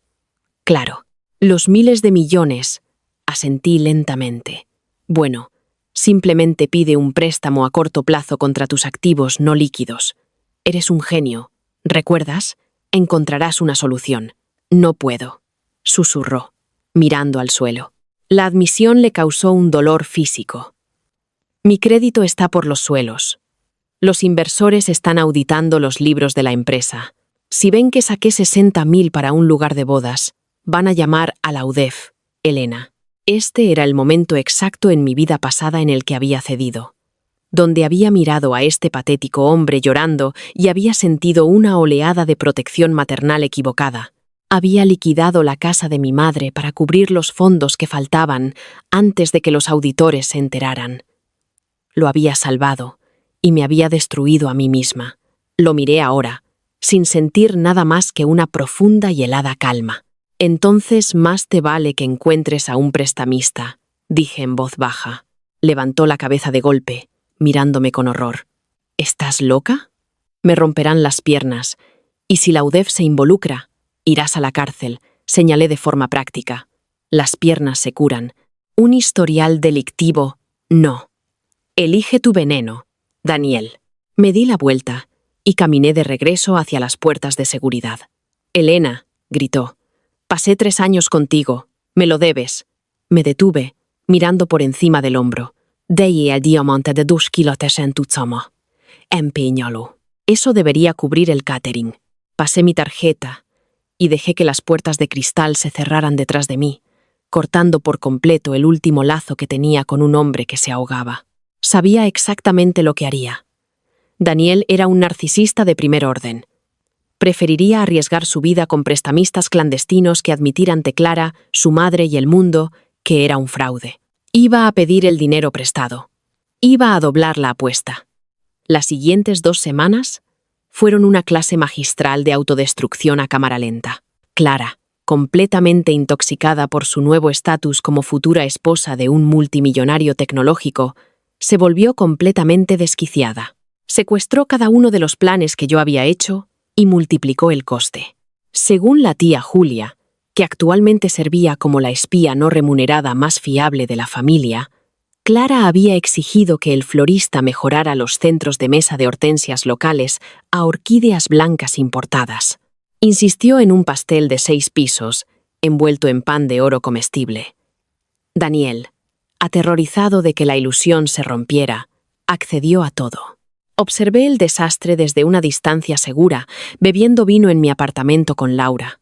Claro, los miles de millones. Asentí lentamente. Bueno, simplemente pide un préstamo a corto plazo contra tus activos no líquidos. Eres un genio. ¿Recuerdas? Encontrarás una solución. No puedo, susurró, mirando al suelo. La admisión le causó un dolor físico. Mi crédito está por los suelos. Los inversores están auditando los libros de la empresa. Si ven que saqué 60.000 para un lugar de bodas, van a llamar a la UDEF, Elena. Este era el momento exacto en mi vida pasada en el que había cedido, donde había mirado a este patético hombre llorando y había sentido una oleada de protección maternal equivocada. Había liquidado la casa de mi madre para cubrir los fondos que faltaban antes de que los auditores se enteraran. Lo había salvado y me había destruido a mí misma. Lo miré ahora, sin sentir nada más que una profunda y helada calma. Entonces más te vale que encuentres a un prestamista, dije en voz baja. Levantó la cabeza de golpe, mirándome con horror. ¿Estás loca? Me romperán las piernas, y si la UDEF se involucra, irás a la cárcel, señalé de forma práctica. Las piernas se curan. Un historial delictivo, no. Elige tu veneno, Daniel. Me di la vuelta y caminé de regreso hacia las puertas de seguridad. Elena, gritó. Pasé 3 años contigo. Me lo debes. Me detuve, mirando por encima del hombro. Dejé el diamante de 2 kilos en tu cama. Empeñalo. Eso debería cubrir el catering. Pasé mi tarjeta y dejé que las puertas de cristal se cerraran detrás de mí, cortando por completo el último lazo que tenía con un hombre que se ahogaba. Sabía exactamente lo que haría. Daniel era un narcisista de primer orden. Preferiría arriesgar su vida con prestamistas clandestinos que admitir ante Clara, su madre y el mundo que era un fraude. Iba a pedir el dinero prestado. Iba a doblar la apuesta. Las siguientes 2 semanas fueron una clase magistral de autodestrucción a cámara lenta. Clara, completamente intoxicada por su nuevo estatus como futura esposa de un multimillonario tecnológico, se volvió completamente desquiciada. Secuestró cada uno de los planes que yo había hecho y multiplicó el coste. Según la tía Julia, que actualmente servía como la espía no remunerada más fiable de la familia, Clara había exigido que el florista mejorara los centros de mesa de hortensias locales a orquídeas blancas importadas. Insistió en un pastel de 6 pisos, envuelto en pan de oro comestible. Daniel, aterrorizado de que la ilusión se rompiera, accedió a todo. Observé el desastre desde una distancia segura, bebiendo vino en mi apartamento con Laura.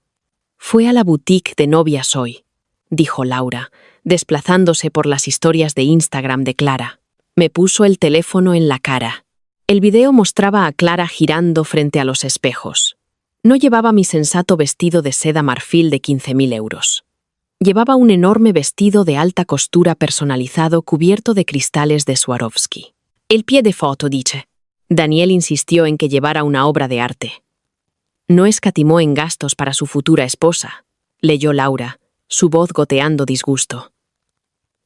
Fue a la boutique de novias hoy, dijo Laura, desplazándose por las historias de Instagram de Clara. Me puso el teléfono en la cara. El video mostraba a Clara girando frente a los espejos. No llevaba mi sensato vestido de seda marfil de 15.000 euros. Llevaba un enorme vestido de alta costura personalizado cubierto de cristales de Swarovski. El pie de foto, dice. Daniel insistió en que llevara una obra de arte. No escatimó en gastos para su futura esposa, leyó Laura, su voz goteando disgusto.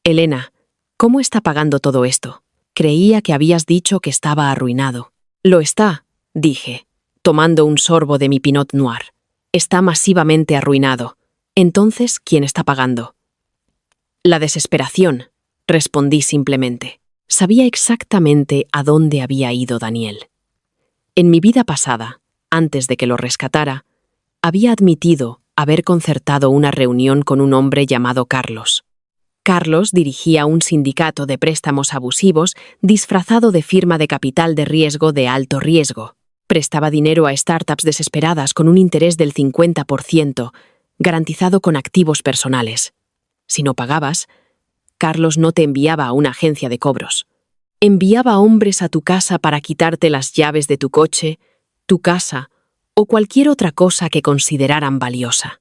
Elena, ¿cómo está pagando todo esto? Creía que habías dicho que estaba arruinado. Lo está, dije, tomando un sorbo de mi Pinot Noir. Está masivamente arruinado. Entonces, ¿quién está pagando? La desesperación, respondí simplemente. Sabía exactamente a dónde había ido Daniel. En mi vida pasada, antes de que lo rescatara, había admitido haber concertado una reunión con un hombre llamado Carlos. Carlos dirigía un sindicato de préstamos abusivos disfrazado de firma de capital de riesgo de alto riesgo. Prestaba dinero a startups desesperadas con un interés del 50%, garantizado con activos personales. Si no pagabas, Carlos no te enviaba a una agencia de cobros. Enviaba hombres a tu casa para quitarte las llaves de tu coche, tu casa o cualquier otra cosa que consideraran valiosa.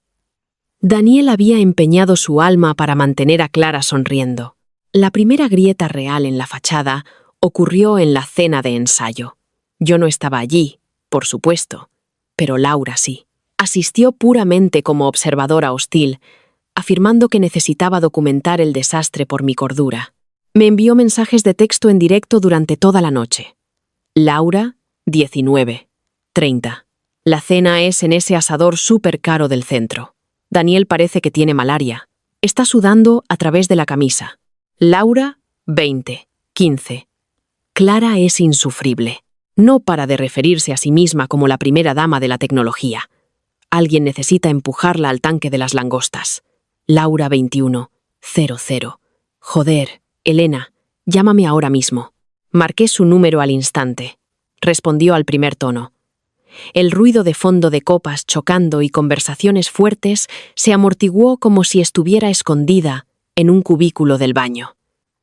Daniel había empeñado su alma para mantener a Clara sonriendo. La primera grieta real en la fachada ocurrió en la cena de ensayo. Yo no estaba allí, por supuesto, pero Laura sí. Asistió puramente como observadora hostil, afirmando que necesitaba documentar el desastre por mi cordura. Me envió mensajes de texto en directo durante toda la noche. Laura, 19:30. La cena es en ese asador súper caro del centro. Daniel parece que tiene malaria. Está sudando a través de la camisa. Laura, 20:15. Clara es insufrible. No para de referirse a sí misma como la primera dama de la tecnología. Alguien necesita empujarla al tanque de las langostas. Laura 2100. Joder, Elena, llámame ahora mismo. Marqué su número al instante. Respondió al primer tono. El ruido de fondo de copas chocando y conversaciones fuertes se amortiguó como si estuviera escondida en un cubículo del baño.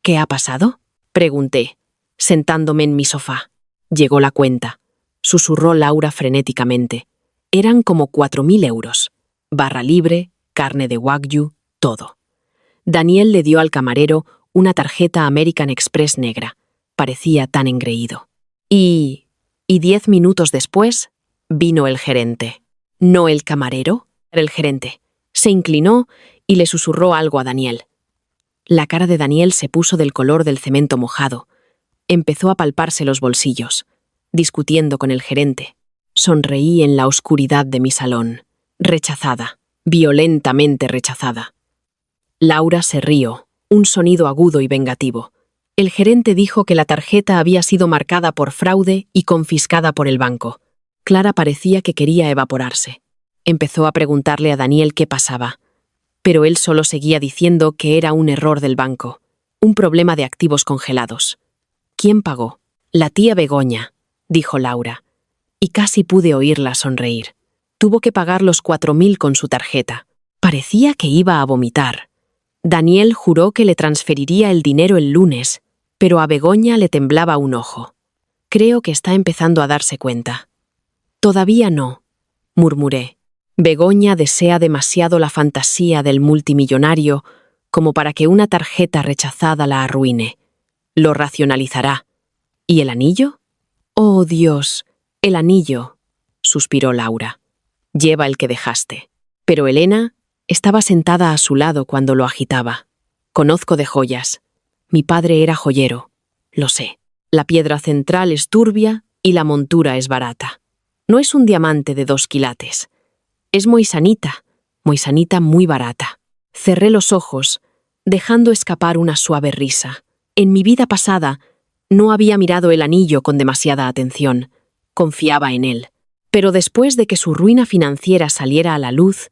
¿Qué ha pasado?, pregunté, sentándome en mi sofá. Llegó la cuenta, susurró Laura frenéticamente. Eran como 4.000 euros. Barra libre, carne de wagyu, todo. Daniel le dio al camarero una tarjeta American Express negra. Parecía tan engreído. Y 10 minutos después, vino el gerente. ¿No el camarero? Era el gerente. Se inclinó y le susurró algo a Daniel. La cara de Daniel se puso del color del cemento mojado. Empezó a palparse los bolsillos, discutiendo con el gerente. Sonreí en la oscuridad de mi salón. Rechazada, violentamente rechazada. Laura se rió, un sonido agudo y vengativo. El gerente dijo que la tarjeta había sido marcada por fraude y confiscada por el banco. Clara parecía que quería evaporarse. Empezó a preguntarle a Daniel qué pasaba, pero él solo seguía diciendo que era un error del banco, un problema de activos congelados. ¿Quién pagó? La tía Begoña, dijo Laura, y casi pude oírla sonreír. Tuvo que pagar los 4.000 con su tarjeta. Parecía que iba a vomitar. Daniel juró que le transferiría el dinero el lunes, pero a Begoña le temblaba un ojo. Creo que está empezando a darse cuenta. Todavía no, murmuré. Begoña desea demasiado la fantasía del multimillonario como para que una tarjeta rechazada la arruine. Lo racionalizará. ¿Y el anillo? Oh, Dios, el anillo, suspiró Laura. Lleva el que dejaste. Pero Elena estaba sentada a su lado cuando lo agitaba. Conozco de joyas. Mi padre era joyero. Lo sé. La piedra central es turbia y la montura es barata. No es un diamante de 2 quilates. Es moisanita muy barata. Cerré los ojos, dejando escapar una suave risa. En mi vida pasada, no había mirado el anillo con demasiada atención. Confiaba en él. Pero después de que su ruina financiera saliera a la luz,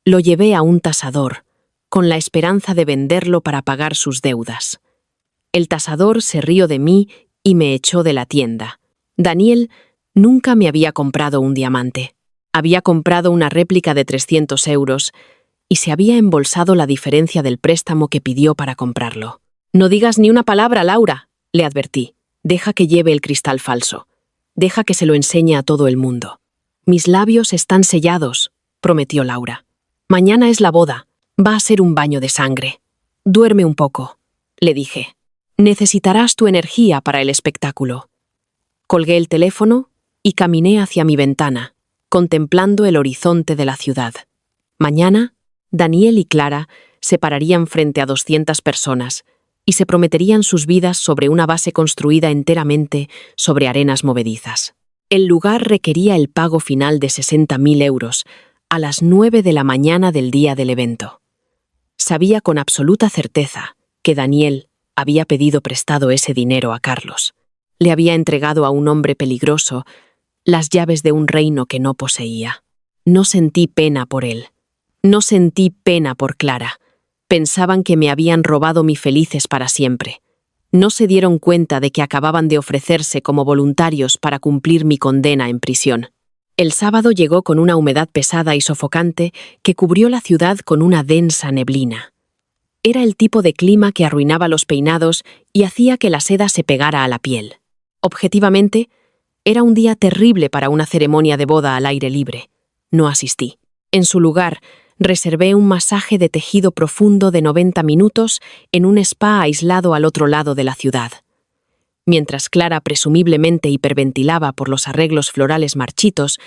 lo llevé a un tasador, con la esperanza de venderlo para pagar sus deudas. El tasador se rió de mí y me echó de la tienda. Daniel nunca me había comprado un diamante. Había comprado una réplica de 300 euros y se había embolsado la diferencia del préstamo que pidió para comprarlo. No digas ni una palabra, Laura, le advertí. Deja que lleve el cristal falso. Deja que se lo enseñe a todo el mundo. Mis labios están sellados, prometió Laura. Mañana es la boda. Va a ser un baño de sangre. Duerme un poco, le dije. Necesitarás tu energía para el espectáculo. Colgué el teléfono y caminé hacia mi ventana, contemplando el horizonte de la ciudad. Mañana, Daniel y Clara se pararían frente a 200 personas y se prometerían sus vidas sobre una base construida enteramente sobre arenas movedizas. El lugar requería el pago final de 60.000 euros a las 9 de la mañana del día del evento. Sabía con absoluta certeza que Daniel había pedido prestado ese dinero a Carlos. Le había entregado a un hombre peligroso las llaves de un reino que no poseía. No sentí pena por él. No sentí pena por Clara. Pensaban que me habían robado mi felices para siempre. No se dieron cuenta de que acababan de ofrecerse como voluntarios para cumplir mi condena en prisión. El sábado llegó con una humedad pesada y sofocante que cubrió la ciudad con una densa neblina. Era el tipo de clima que arruinaba los peinados y hacía que la seda se pegara a la piel. Objetivamente, era un día terrible para una ceremonia de boda al aire libre. No asistí. En su lugar, reservé un masaje de tejido profundo de 90 minutos en un spa aislado al otro lado de la ciudad. Mientras Clara presumiblemente hiperventilaba por los arreglos florales marchitos,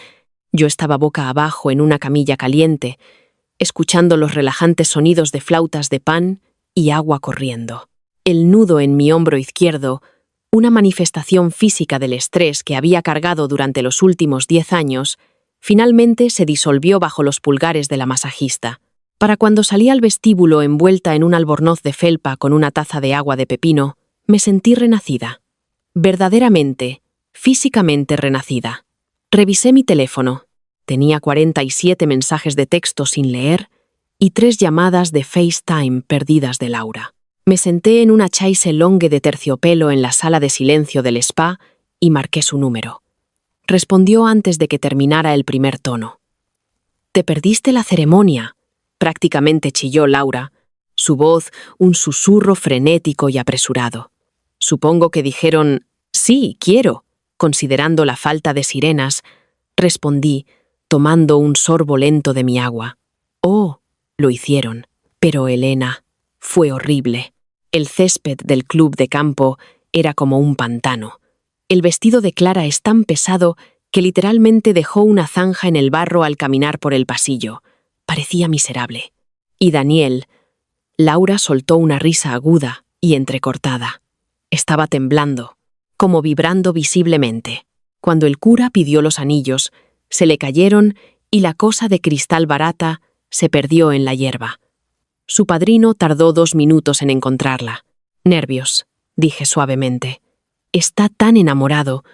yo estaba boca abajo en una camilla caliente, escuchando los relajantes sonidos de flautas de pan y agua corriendo. El nudo en mi hombro izquierdo, una manifestación física del estrés que había cargado durante los últimos 10 años, finalmente se disolvió bajo los pulgares de la masajista. Para cuando salí al vestíbulo envuelta en un albornoz de felpa con una taza de agua de pepino, me sentí renacida. Verdaderamente, físicamente renacida. Revisé mi teléfono. Tenía 47 mensajes de texto sin leer y 3 llamadas de FaceTime perdidas de Laura. Me senté en una chaise longue de terciopelo en la sala de silencio del spa y marqué su número. Respondió antes de que terminara el primer tono. «Te perdiste la ceremonia», prácticamente chilló Laura, su voz un susurro frenético y apresurado. Supongo que dijeron «sí, quiero», considerando la falta de sirenas, respondí, tomando un sorbo lento de mi agua. «Oh, lo hicieron, pero Elena, fue horrible». El césped del club de campo era como un pantano. El vestido de Clara es tan pesado que literalmente dejó una zanja en el barro al caminar por el pasillo. Parecía miserable. Y Daniel... Laura soltó una risa aguda y entrecortada. Estaba temblando, como vibrando visiblemente. Cuando el cura pidió los anillos, se le cayeron y la cosa de cristal barata se perdió en la hierba. Su padrino tardó 2 minutos en encontrarla. «Nervios», dije suavemente. «Está tan enamorado.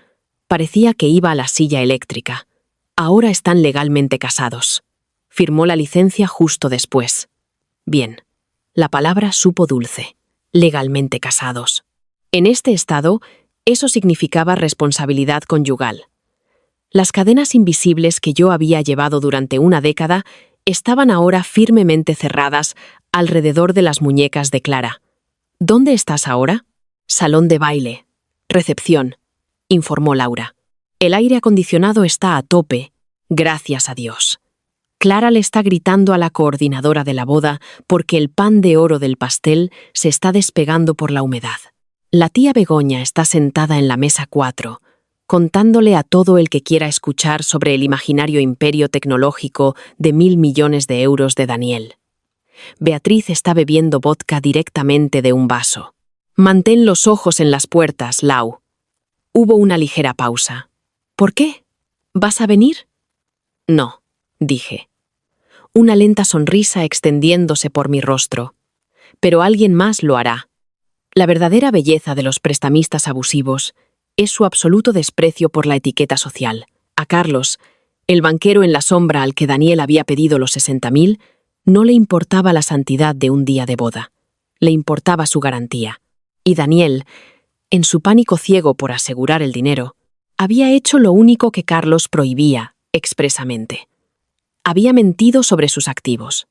Parecía que iba a la silla eléctrica. Ahora están legalmente casados». Firmó la licencia justo después. Bien. La palabra supo dulce. Legalmente casados. En este estado, eso significaba responsabilidad conyugal. Las cadenas invisibles que yo había llevado durante una década estaban ahora firmemente cerradas alrededor de las muñecas de Clara. «¿Dónde estás ahora?» «Salón de baile. Recepción», informó Laura. «El aire acondicionado está a tope, gracias a Dios». Clara le está gritando a la coordinadora de la boda porque el pan de oro del pastel se está despegando por la humedad. La tía Begoña está sentada en la mesa 4, contándole a todo el que quiera escuchar sobre el imaginario imperio tecnológico de 1.000 millones de euros de Daniel. Beatriz está bebiendo vodka directamente de un vaso. «Mantén los ojos en las puertas, Lau». Hubo una ligera pausa. «¿Por qué? ¿Vas a venir?» «No», dije. Una lenta sonrisa extendiéndose por mi rostro. «Pero alguien más lo hará». La verdadera belleza de los prestamistas abusivos es su absoluto desprecio por la etiqueta social. A Carlos, el banquero en la sombra al que Daniel había pedido los 60.000, no le importaba la santidad de un día de boda. Le importaba su garantía. Y Daniel, en su pánico ciego por asegurar el dinero, había hecho lo único que Carlos prohibía expresamente. Había mentido sobre sus activos.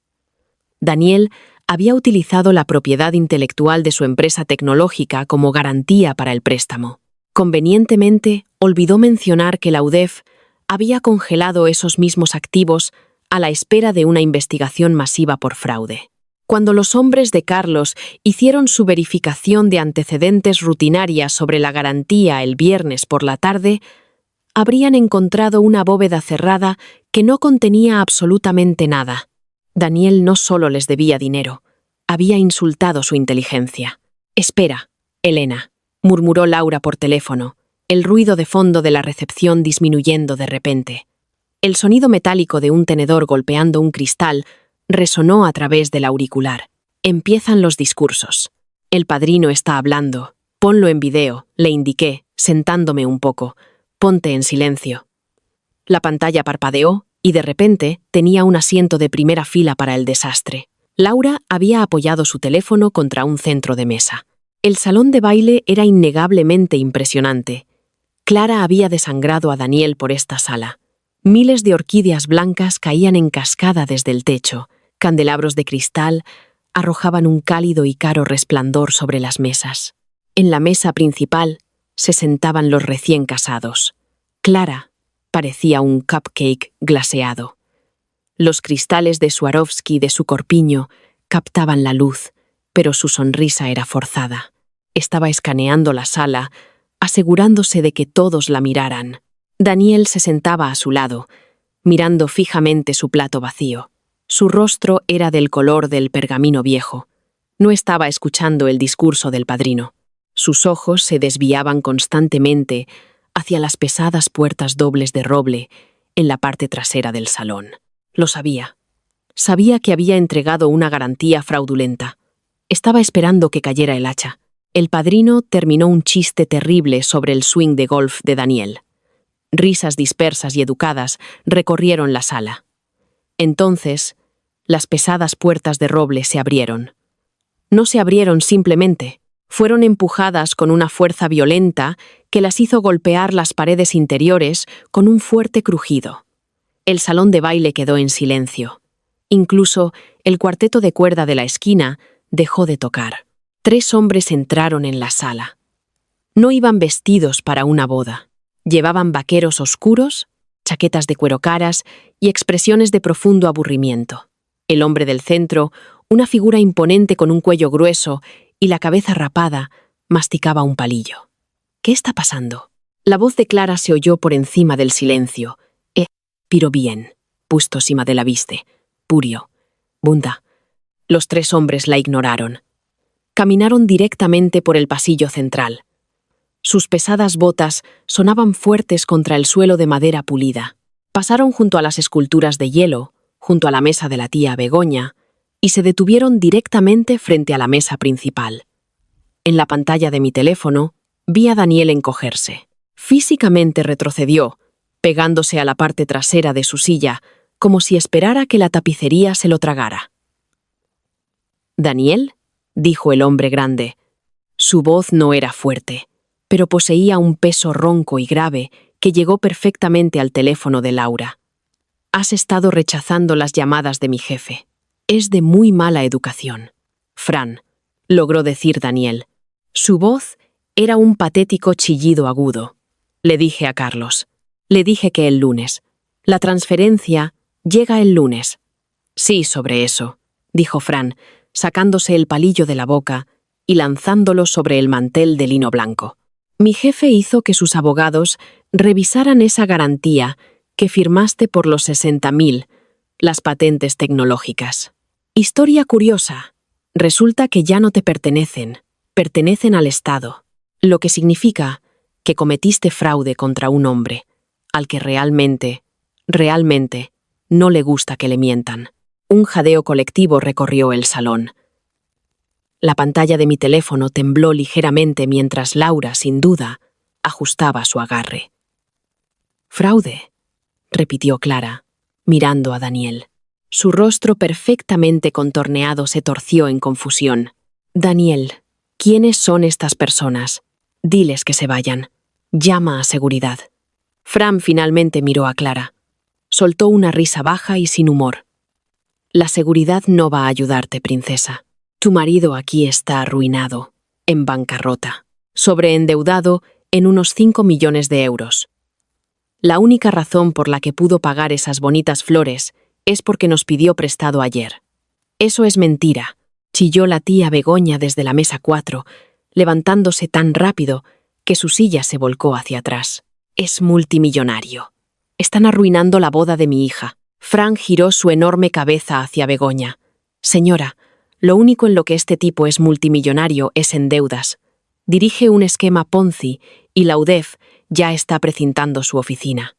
Daniel había utilizado la propiedad intelectual de su empresa tecnológica como garantía para el préstamo. Convenientemente, olvidó mencionar que la UDEF había congelado esos mismos activos a la espera de una investigación masiva por fraude. Cuando los hombres de Carlos hicieron su verificación de antecedentes rutinaria sobre la garantía el viernes por la tarde, habrían encontrado una bóveda cerrada que no contenía absolutamente nada. Daniel no solo les debía dinero, había insultado su inteligencia. «Espera, Elena», murmuró Laura por teléfono, el ruido de fondo de la recepción disminuyendo de repente. El sonido metálico de un tenedor golpeando un cristal resonó a través del auricular. «Empiezan los discursos. El padrino está hablando. Ponlo en video», le indiqué, sentándome un poco. «Ponte en silencio». La pantalla parpadeó y de repente tenía un asiento de primera fila para el desastre. Laura había apoyado su teléfono contra un centro de mesa. El salón de baile era innegablemente impresionante. Clara había desangrado a Daniel por esta sala. Miles de orquídeas blancas caían en cascada desde el techo. Candelabros de cristal arrojaban un cálido y caro resplandor sobre las mesas. En la mesa principal se sentaban los recién casados. Clara parecía un cupcake glaseado. Los cristales de Swarovski de su corpiño captaban la luz, pero su sonrisa era forzada. Estaba escaneando la sala, asegurándose de que todos la miraran. Daniel se sentaba a su lado, mirando fijamente su plato vacío. Su rostro era del color del pergamino viejo. No estaba escuchando el discurso del padrino. Sus ojos se desviaban constantemente hacia las pesadas puertas dobles de roble en la parte trasera del salón. Lo sabía. Sabía que había entregado una garantía fraudulenta. Estaba esperando que cayera el hacha. El padrino terminó un chiste terrible sobre el swing de golf de Daniel. Risas dispersas y educadas recorrieron la sala. Entonces, las pesadas puertas de roble se abrieron. No se abrieron simplemente, fueron empujadas con una fuerza violenta que las hizo golpear las paredes interiores con un fuerte crujido. El salón de baile quedó en silencio. Incluso el cuarteto de cuerda de la esquina dejó de tocar. 3 hombres entraron en la sala. No iban vestidos para una boda. Llevaban vaqueros oscuros, chaquetas de cuero caras y expresiones de profundo aburrimiento. El hombre del centro, una figura imponente con un cuello grueso y la cabeza rapada, masticaba un palillo. ¿Qué está pasando? La voz de Clara se oyó por encima del silencio. Piro bien, pusto cima de la viste. Purio. Bunda. Los 3 hombres la ignoraron. Caminaron directamente por el pasillo central. Sus pesadas botas sonaban fuertes contra el suelo de madera pulida. Pasaron junto a las esculturas de hielo, junto a la mesa de la tía Begoña, y se detuvieron directamente frente a la mesa principal. En la pantalla de mi teléfono, vi a Daniel encogerse. Físicamente retrocedió, pegándose a la parte trasera de su silla, como si esperara que la tapicería se lo tragara. «¿Daniel?», dijo el hombre grande. Su voz no era fuerte, pero poseía un peso ronco y grave que llegó perfectamente al teléfono de Laura. «Has estado rechazando las llamadas de mi jefe. Es de muy mala educación». «Fran», logró decir Daniel. Su voz era un patético chillido agudo. Le dije a Carlos. Le dije que el lunes. La transferencia llega el lunes. «Sí, sobre eso», dijo Fran, sacándose el palillo de la boca y lanzándolo sobre el mantel de lino blanco. «Mi jefe hizo que sus abogados revisaran esa garantía que firmaste por los 60.000, las patentes tecnológicas. Historia curiosa. Resulta que ya no te pertenecen, pertenecen al Estado, lo que significa que cometiste fraude contra un hombre, al que realmente no le gusta que le mientan». Un jadeo colectivo recorrió el salón. La pantalla de mi teléfono tembló ligeramente mientras Laura, sin duda, ajustaba su agarre. «Fraude», repitió Clara, mirando a Daniel. Su rostro perfectamente contorneado se torció en confusión. «Daniel, ¿quiénes son estas personas? Diles que se vayan. Llama a seguridad». Fran finalmente miró a Clara. Soltó una risa baja y sin humor. «La seguridad no va a ayudarte, princesa. Tu marido aquí está arruinado, en bancarrota, sobreendeudado en unos 5 millones de euros. La única razón por la que pudo pagar esas bonitas flores es porque nos pidió prestado ayer». «Eso es mentira», chilló la tía Begoña desde la mesa 4, levantándose tan rápido que su silla se volcó hacia atrás. «Es multimillonario. Están arruinando la boda de mi hija». Fran giró su enorme cabeza hacia Begoña. «Señora, lo único en lo que este tipo es multimillonario es en deudas. Dirige un esquema Ponzi y la UDEF ya está precintando su oficina».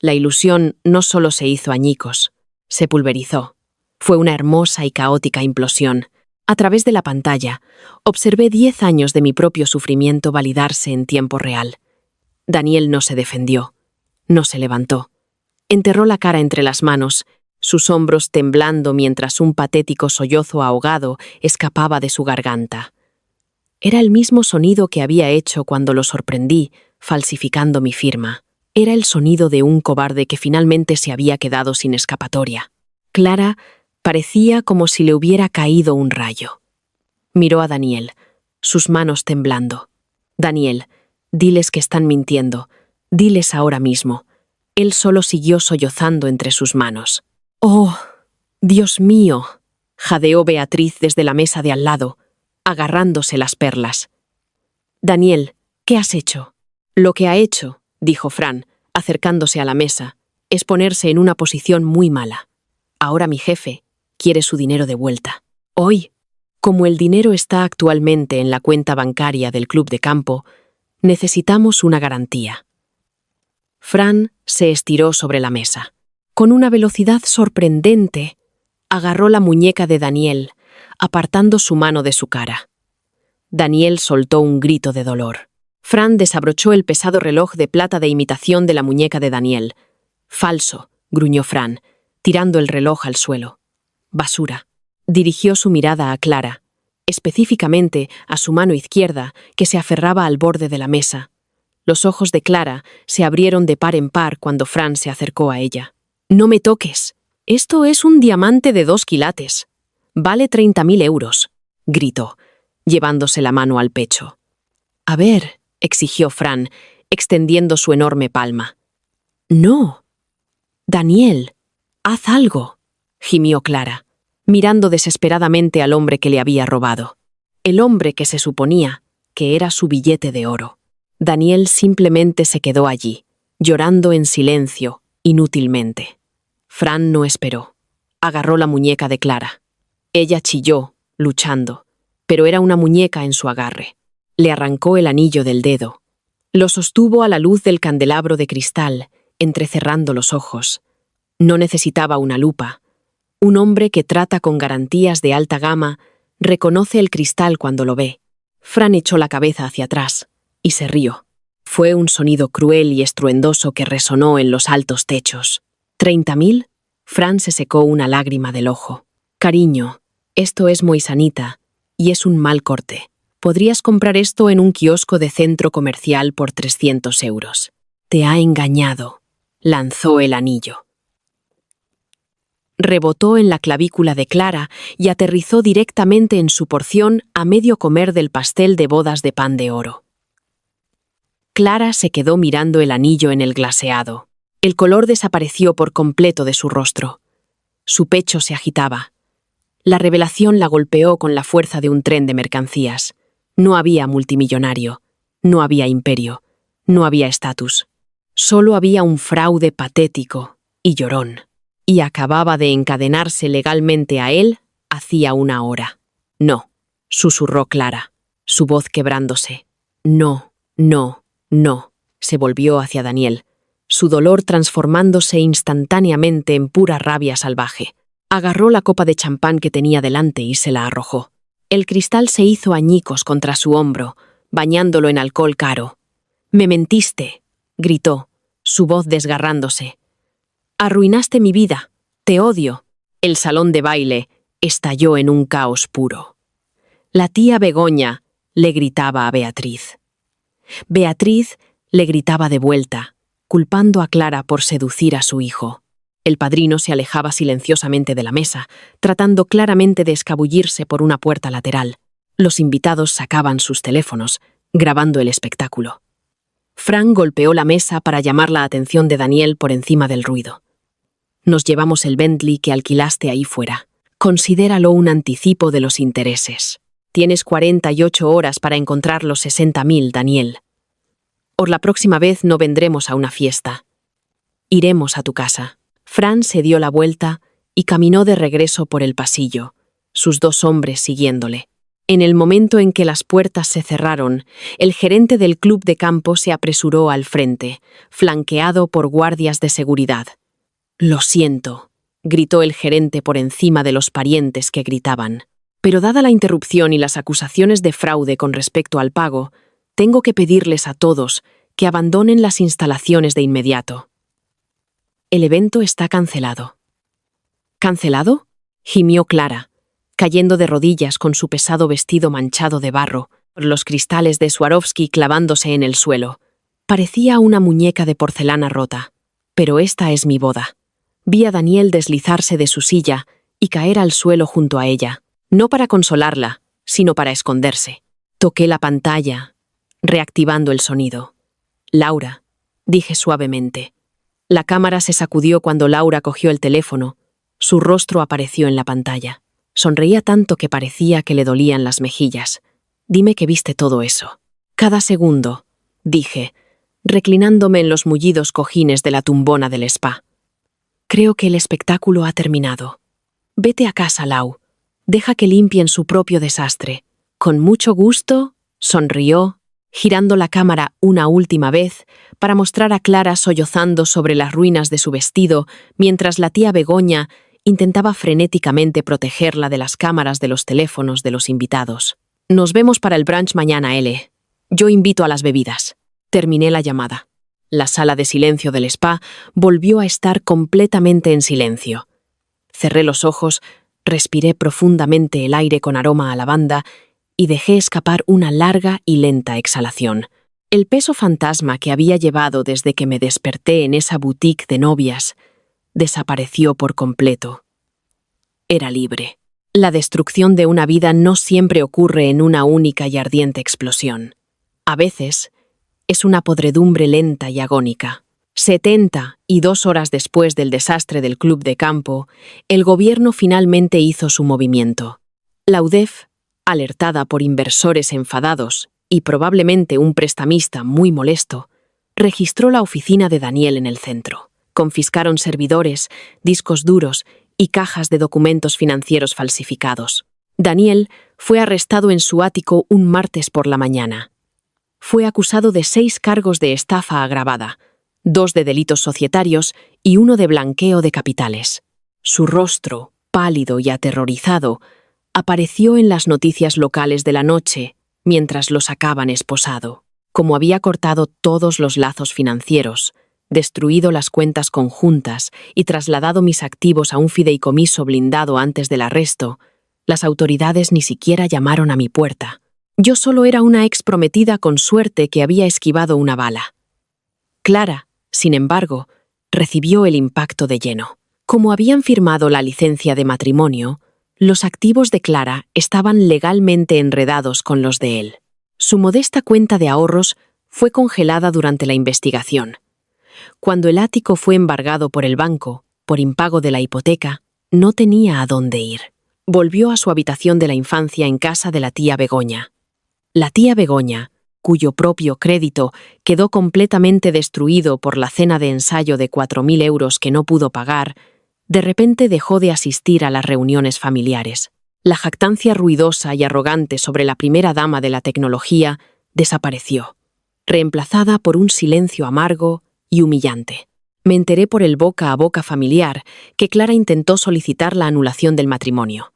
La ilusión no solo se hizo añicos, se pulverizó. Fue una hermosa y caótica implosión. A través de la pantalla, observé 10 años de mi propio sufrimiento validarse en tiempo real. Daniel no se defendió, no se levantó. Enterró la cara entre las manos, sus hombros temblando mientras un patético sollozo ahogado escapaba de su garganta. Era el mismo sonido que había hecho cuando lo sorprendí, falsificando mi firma. Era el sonido de un cobarde que finalmente se había quedado sin escapatoria. Clara parecía como si le hubiera caído un rayo. Miró a Daniel, sus manos temblando. «Daniel, diles que están mintiendo. Diles ahora mismo». Él solo siguió sollozando entre sus manos. «Oh, Dios mío», jadeó Beatriz desde la mesa de al lado, agarrándose las perlas. «Daniel, ¿qué has hecho?» «Lo que ha hecho», dijo Fran, acercándose a la mesa, «es ponerse en una posición muy mala. Ahora mi jefe quiere su dinero de vuelta. Hoy, como el dinero está actualmente en la cuenta bancaria del club de campo, necesitamos una garantía». Fran se estiró sobre la mesa. Con una velocidad sorprendente, agarró la muñeca de Daniel, apartando su mano de su cara. Daniel soltó un grito de dolor. Fran desabrochó el pesado reloj de plata de imitación de la muñeca de Daniel. Falso, gruñó Fran, tirando el reloj al suelo. Basura. Dirigió su mirada a Clara, específicamente a su mano izquierda, que se aferraba al borde de la mesa. Los ojos de Clara se abrieron de par en par cuando Fran se acercó a ella. «No me toques. Esto es un diamante de 2 quilates. Vale 30.000 euros», gritó, llevándose la mano al pecho. «A ver», exigió Fran, extendiendo su enorme palma. «No. Daniel, haz algo», gimió Clara, mirando desesperadamente al hombre que le había robado. El hombre que se suponía que era su billete de oro. Daniel simplemente se quedó allí, llorando en silencio, inútilmente. Fran no esperó. Agarró la muñeca de Clara. Ella chilló, luchando, pero era una muñeca en su agarre. Le arrancó el anillo del dedo. Lo sostuvo a la luz del candelabro de cristal, entrecerrando los ojos. No necesitaba una lupa. Un hombre que trata con garantías de alta gama reconoce el cristal cuando lo ve. Fran echó la cabeza hacia atrás y se rió. Fue un sonido cruel y estruendoso que resonó en los altos techos. ¿30.000? Fran se secó una lágrima del ojo. Cariño, esto es moisanita y es un mal corte. Podrías comprar esto en un kiosco de centro comercial por 300 euros. Te ha engañado. Lanzó el anillo. Rebotó en la clavícula de Clara y aterrizó directamente en su porción a medio comer del pastel de bodas de pan de oro. Clara se quedó mirando el anillo en el glaseado. El color desapareció por completo de su rostro. Su pecho se agitaba. La revelación la golpeó con la fuerza de un tren de mercancías. No había multimillonario, no había imperio, no había estatus. Solo había un fraude patético y llorón. Y acababa de encadenarse legalmente a él hacía una hora. «No», susurró Clara, su voz quebrándose. «No, no, no», se volvió hacia Daniel, su dolor transformándose instantáneamente en pura rabia salvaje. Agarró la copa de champán que tenía delante y se la arrojó. El cristal se hizo añicos contra su hombro, bañándolo en alcohol caro. «Me mentiste», gritó, su voz desgarrándose. «Arruinaste mi vida. Te odio». El salón de baile estalló en un caos puro. La tía Begoña le gritaba a Beatriz. Beatriz le gritaba de vuelta, culpando a Clara por seducir a su hijo. El padrino se alejaba silenciosamente de la mesa, tratando claramente de escabullirse por una puerta lateral. Los invitados sacaban sus teléfonos, grabando el espectáculo. Fran golpeó la mesa para llamar la atención de Daniel por encima del ruido. «Nos llevamos el Bentley que alquilaste ahí fuera. Considéralo un anticipo de los intereses. Tienes 48 horas para encontrar los 60.000, Daniel. O la próxima vez no vendremos a una fiesta. Iremos a tu casa». Fran se dio la vuelta y caminó de regreso por el pasillo, sus 2 hombres siguiéndole. En el momento en que las puertas se cerraron, el gerente del club de campo se apresuró al frente, flanqueado por guardias de seguridad. «Lo siento», gritó el gerente por encima de los parientes que gritaban. «Pero dada la interrupción y las acusaciones de fraude con respecto al pago, tengo que pedirles a todos que abandonen las instalaciones de inmediato. El evento está cancelado». «¿Cancelado?», gimió Clara, cayendo de rodillas con su pesado vestido manchado de barro, los cristales de Swarovski clavándose en el suelo. Parecía una muñeca de porcelana rota. «Pero esta es mi boda». Vi a Daniel deslizarse de su silla y caer al suelo junto a ella, no para consolarla, sino para esconderse. Toqué la pantalla, reactivando el sonido. «Laura», dije suavemente. La cámara se sacudió cuando Laura cogió el teléfono. Su rostro apareció en la pantalla. Sonreía tanto que parecía que le dolían las mejillas. «Dime que viste todo eso». «Cada segundo», dije, reclinándome en los mullidos cojines de la tumbona del spa. «Creo que el espectáculo ha terminado. Vete a casa, Lau. Deja que limpien su propio desastre». «Con mucho gusto», sonrió, girando la cámara una última vez para mostrar a Clara sollozando sobre las ruinas de su vestido mientras la tía Begoña intentaba frenéticamente protegerla de las cámaras de los teléfonos de los invitados. «Nos vemos para el brunch mañana, L. Yo invito a las bebidas. Terminé la llamada. La sala de silencio del spa volvió a estar completamente en silencio. Cerré los ojos, respiré profundamente el aire con aroma a lavanda y dejé escapar una larga y lenta exhalación. El peso fantasma que había llevado desde que me desperté en esa boutique de novias desapareció por completo. Era libre. La destrucción de una vida no siempre ocurre en una única y ardiente explosión. A veces, es una podredumbre lenta y agónica. 72 horas después del desastre del club de campo, el gobierno finalmente hizo su movimiento. La UDEF, alertada por inversores enfadados y probablemente un prestamista muy molesto, registró la oficina de Daniel en el centro. Confiscaron servidores, discos duros y cajas de documentos financieros falsificados. Daniel fue arrestado en su ático un martes por la mañana. Fue acusado de 6 cargos de estafa agravada, 2 de delitos societarios y 1 de blanqueo de capitales. Su rostro, pálido y aterrorizado, apareció en las noticias locales de la noche mientras lo sacaban esposado. Como había cortado todos los lazos financieros, destruido las cuentas conjuntas y trasladado mis activos a un fideicomiso blindado antes del arresto, las autoridades ni siquiera llamaron a mi puerta. Yo solo era una ex prometida con suerte que había esquivado una bala. Clara, sin embargo, recibió el impacto de lleno. Como habían firmado la licencia de matrimonio, los activos de Clara estaban legalmente enredados con los de él. Su modesta cuenta de ahorros fue congelada durante la investigación. Cuando el ático fue embargado por el banco, por impago de la hipoteca, no tenía a dónde ir. Volvió a su habitación de la infancia en casa de la tía Begoña. La tía Begoña, cuyo propio crédito quedó completamente destruido por la cena de ensayo de 4.000 euros que no pudo pagar, de repente dejó de asistir a las reuniones familiares. La jactancia ruidosa y arrogante sobre la primera dama de la tecnología desapareció, reemplazada por un silencio amargo y humillante. Me enteré por el boca a boca familiar que Clara intentó solicitar la anulación del matrimonio.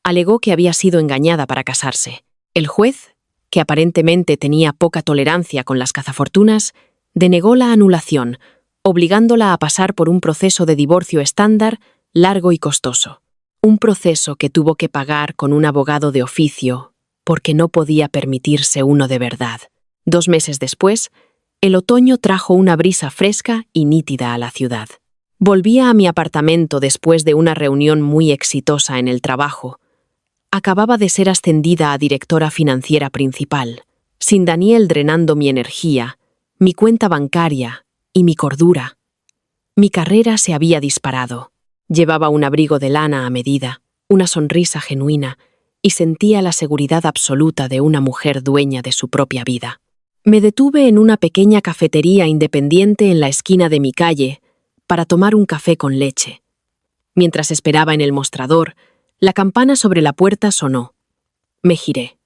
Alegó que había sido engañada para casarse. El juez, que aparentemente tenía poca tolerancia con las cazafortunas, denegó la anulación, obligándola a pasar por un proceso de divorcio estándar, largo y costoso. Un proceso que tuvo que pagar con un abogado de oficio, porque no podía permitirse uno de verdad. 2 meses después, el otoño trajo una brisa fresca y nítida a la ciudad. Volvía a mi apartamento después de una reunión muy exitosa en el trabajo. Acababa de ser ascendida a directora financiera principal, sin Daniel drenando mi energía, mi cuenta bancaria y mi cordura. Mi carrera se había disparado. Llevaba un abrigo de lana a medida, una sonrisa genuina, y sentía la seguridad absoluta de una mujer dueña de su propia vida. Me detuve en una pequeña cafetería independiente en la esquina de mi calle para tomar un café con leche. Mientras esperaba en el mostrador, la campana sobre la puerta sonó. Me giré.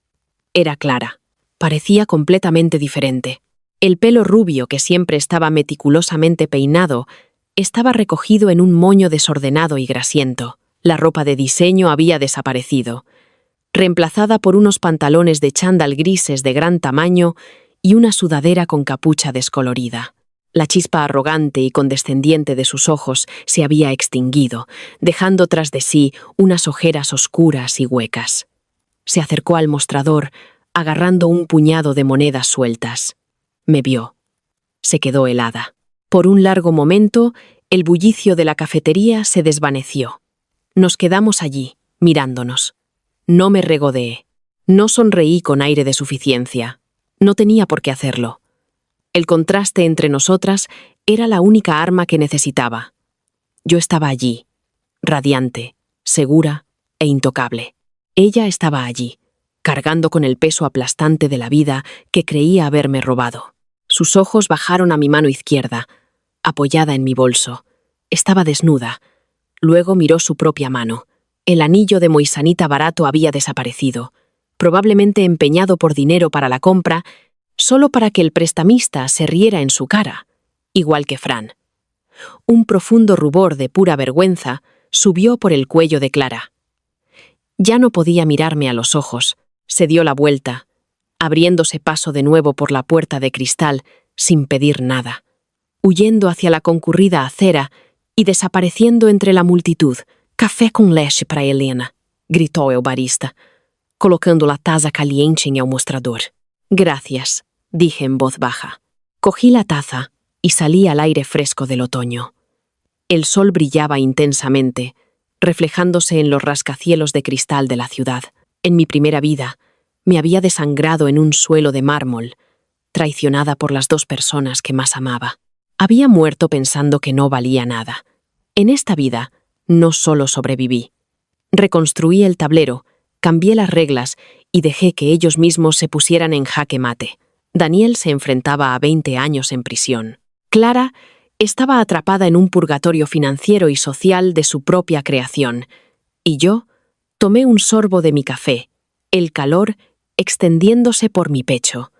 Era Clara. Parecía completamente diferente. El pelo rubio, que siempre estaba meticulosamente peinado, estaba recogido en un moño desordenado y grasiento. La ropa de diseño había desaparecido, reemplazada por unos pantalones de chándal grises de gran tamaño y una sudadera con capucha descolorida. La chispa arrogante y condescendiente de sus ojos se había extinguido, dejando tras de sí unas ojeras oscuras y huecas. Se acercó al mostrador, agarrando un puñado de monedas sueltas. Me vio. Se quedó helada. Por un largo momento, el bullicio de la cafetería se desvaneció. Nos quedamos allí, mirándonos. No me regodeé. No sonreí con aire de suficiencia. No tenía por qué hacerlo. El contraste entre nosotras era la única arma que necesitaba. Yo estaba allí, radiante, segura e intocable. Ella estaba allí, cargando con el peso aplastante de la vida que creía haberme robado. Sus ojos bajaron a mi mano izquierda, apoyada en mi bolso. Estaba desnuda. Luego miró su propia mano. El anillo de moisanita barato había desaparecido, probablemente empeñado por dinero para la compra, solo para que el prestamista se riera en su cara, igual que Fran. Un profundo rubor de pura vergüenza subió por el cuello de Clara. Ya no podía mirarme a los ojos. Se dio la vuelta. abriéndose paso de nuevo por la puerta de cristal sin pedir nada, huyendo hacia la concurrida acera y desapareciendo entre la multitud. «Café com leche para Helena», gritó el barista, colocando la taza caliente en el mostrador. «Gracias», dije en voz baja. Cogí la taza y salí al aire fresco del otoño. El sol brillaba intensamente, reflejándose en los rascacielos de cristal de la ciudad. En mi primera vida, me había desangrado en un suelo de mármol, traicionada por las dos personas que más amaba. Había muerto pensando que no valía nada. En esta vida, no solo sobreviví. Reconstruí el tablero, cambié las reglas y dejé que ellos mismos se pusieran en jaque mate. Daniel se enfrentaba a 20 años en prisión. Clara estaba atrapada en un purgatorio financiero y social de su propia creación. Y yo tomé un sorbo de mi café, el calor extendiéndose por mi pecho.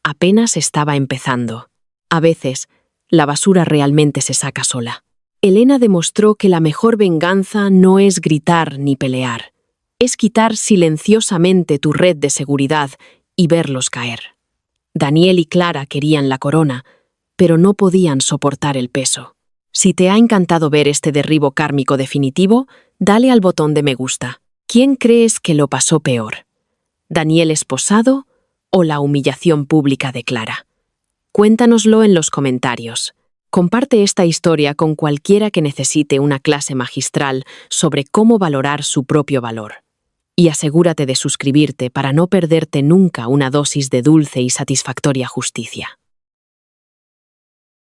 Apenas estaba empezando. A veces, la basura realmente se saca sola. Helena demostró que la mejor venganza no es gritar ni pelear. Es quitar silenciosamente tu red de seguridad y verlos caer. Daniel y Clara querían la corona, pero no podían soportar el peso. Si te ha encantado ver este derribo kármico definitivo, dale al botón de me gusta. ¿Quién crees que lo pasó peor? ¿Daniel esposado o la humillación pública de Clara? Cuéntanoslo en los comentarios. Comparte esta historia con cualquiera que necesite una clase magistral sobre cómo valorar su propio valor. Y asegúrate de suscribirte para no perderte nunca una dosis de dulce y satisfactoria justicia.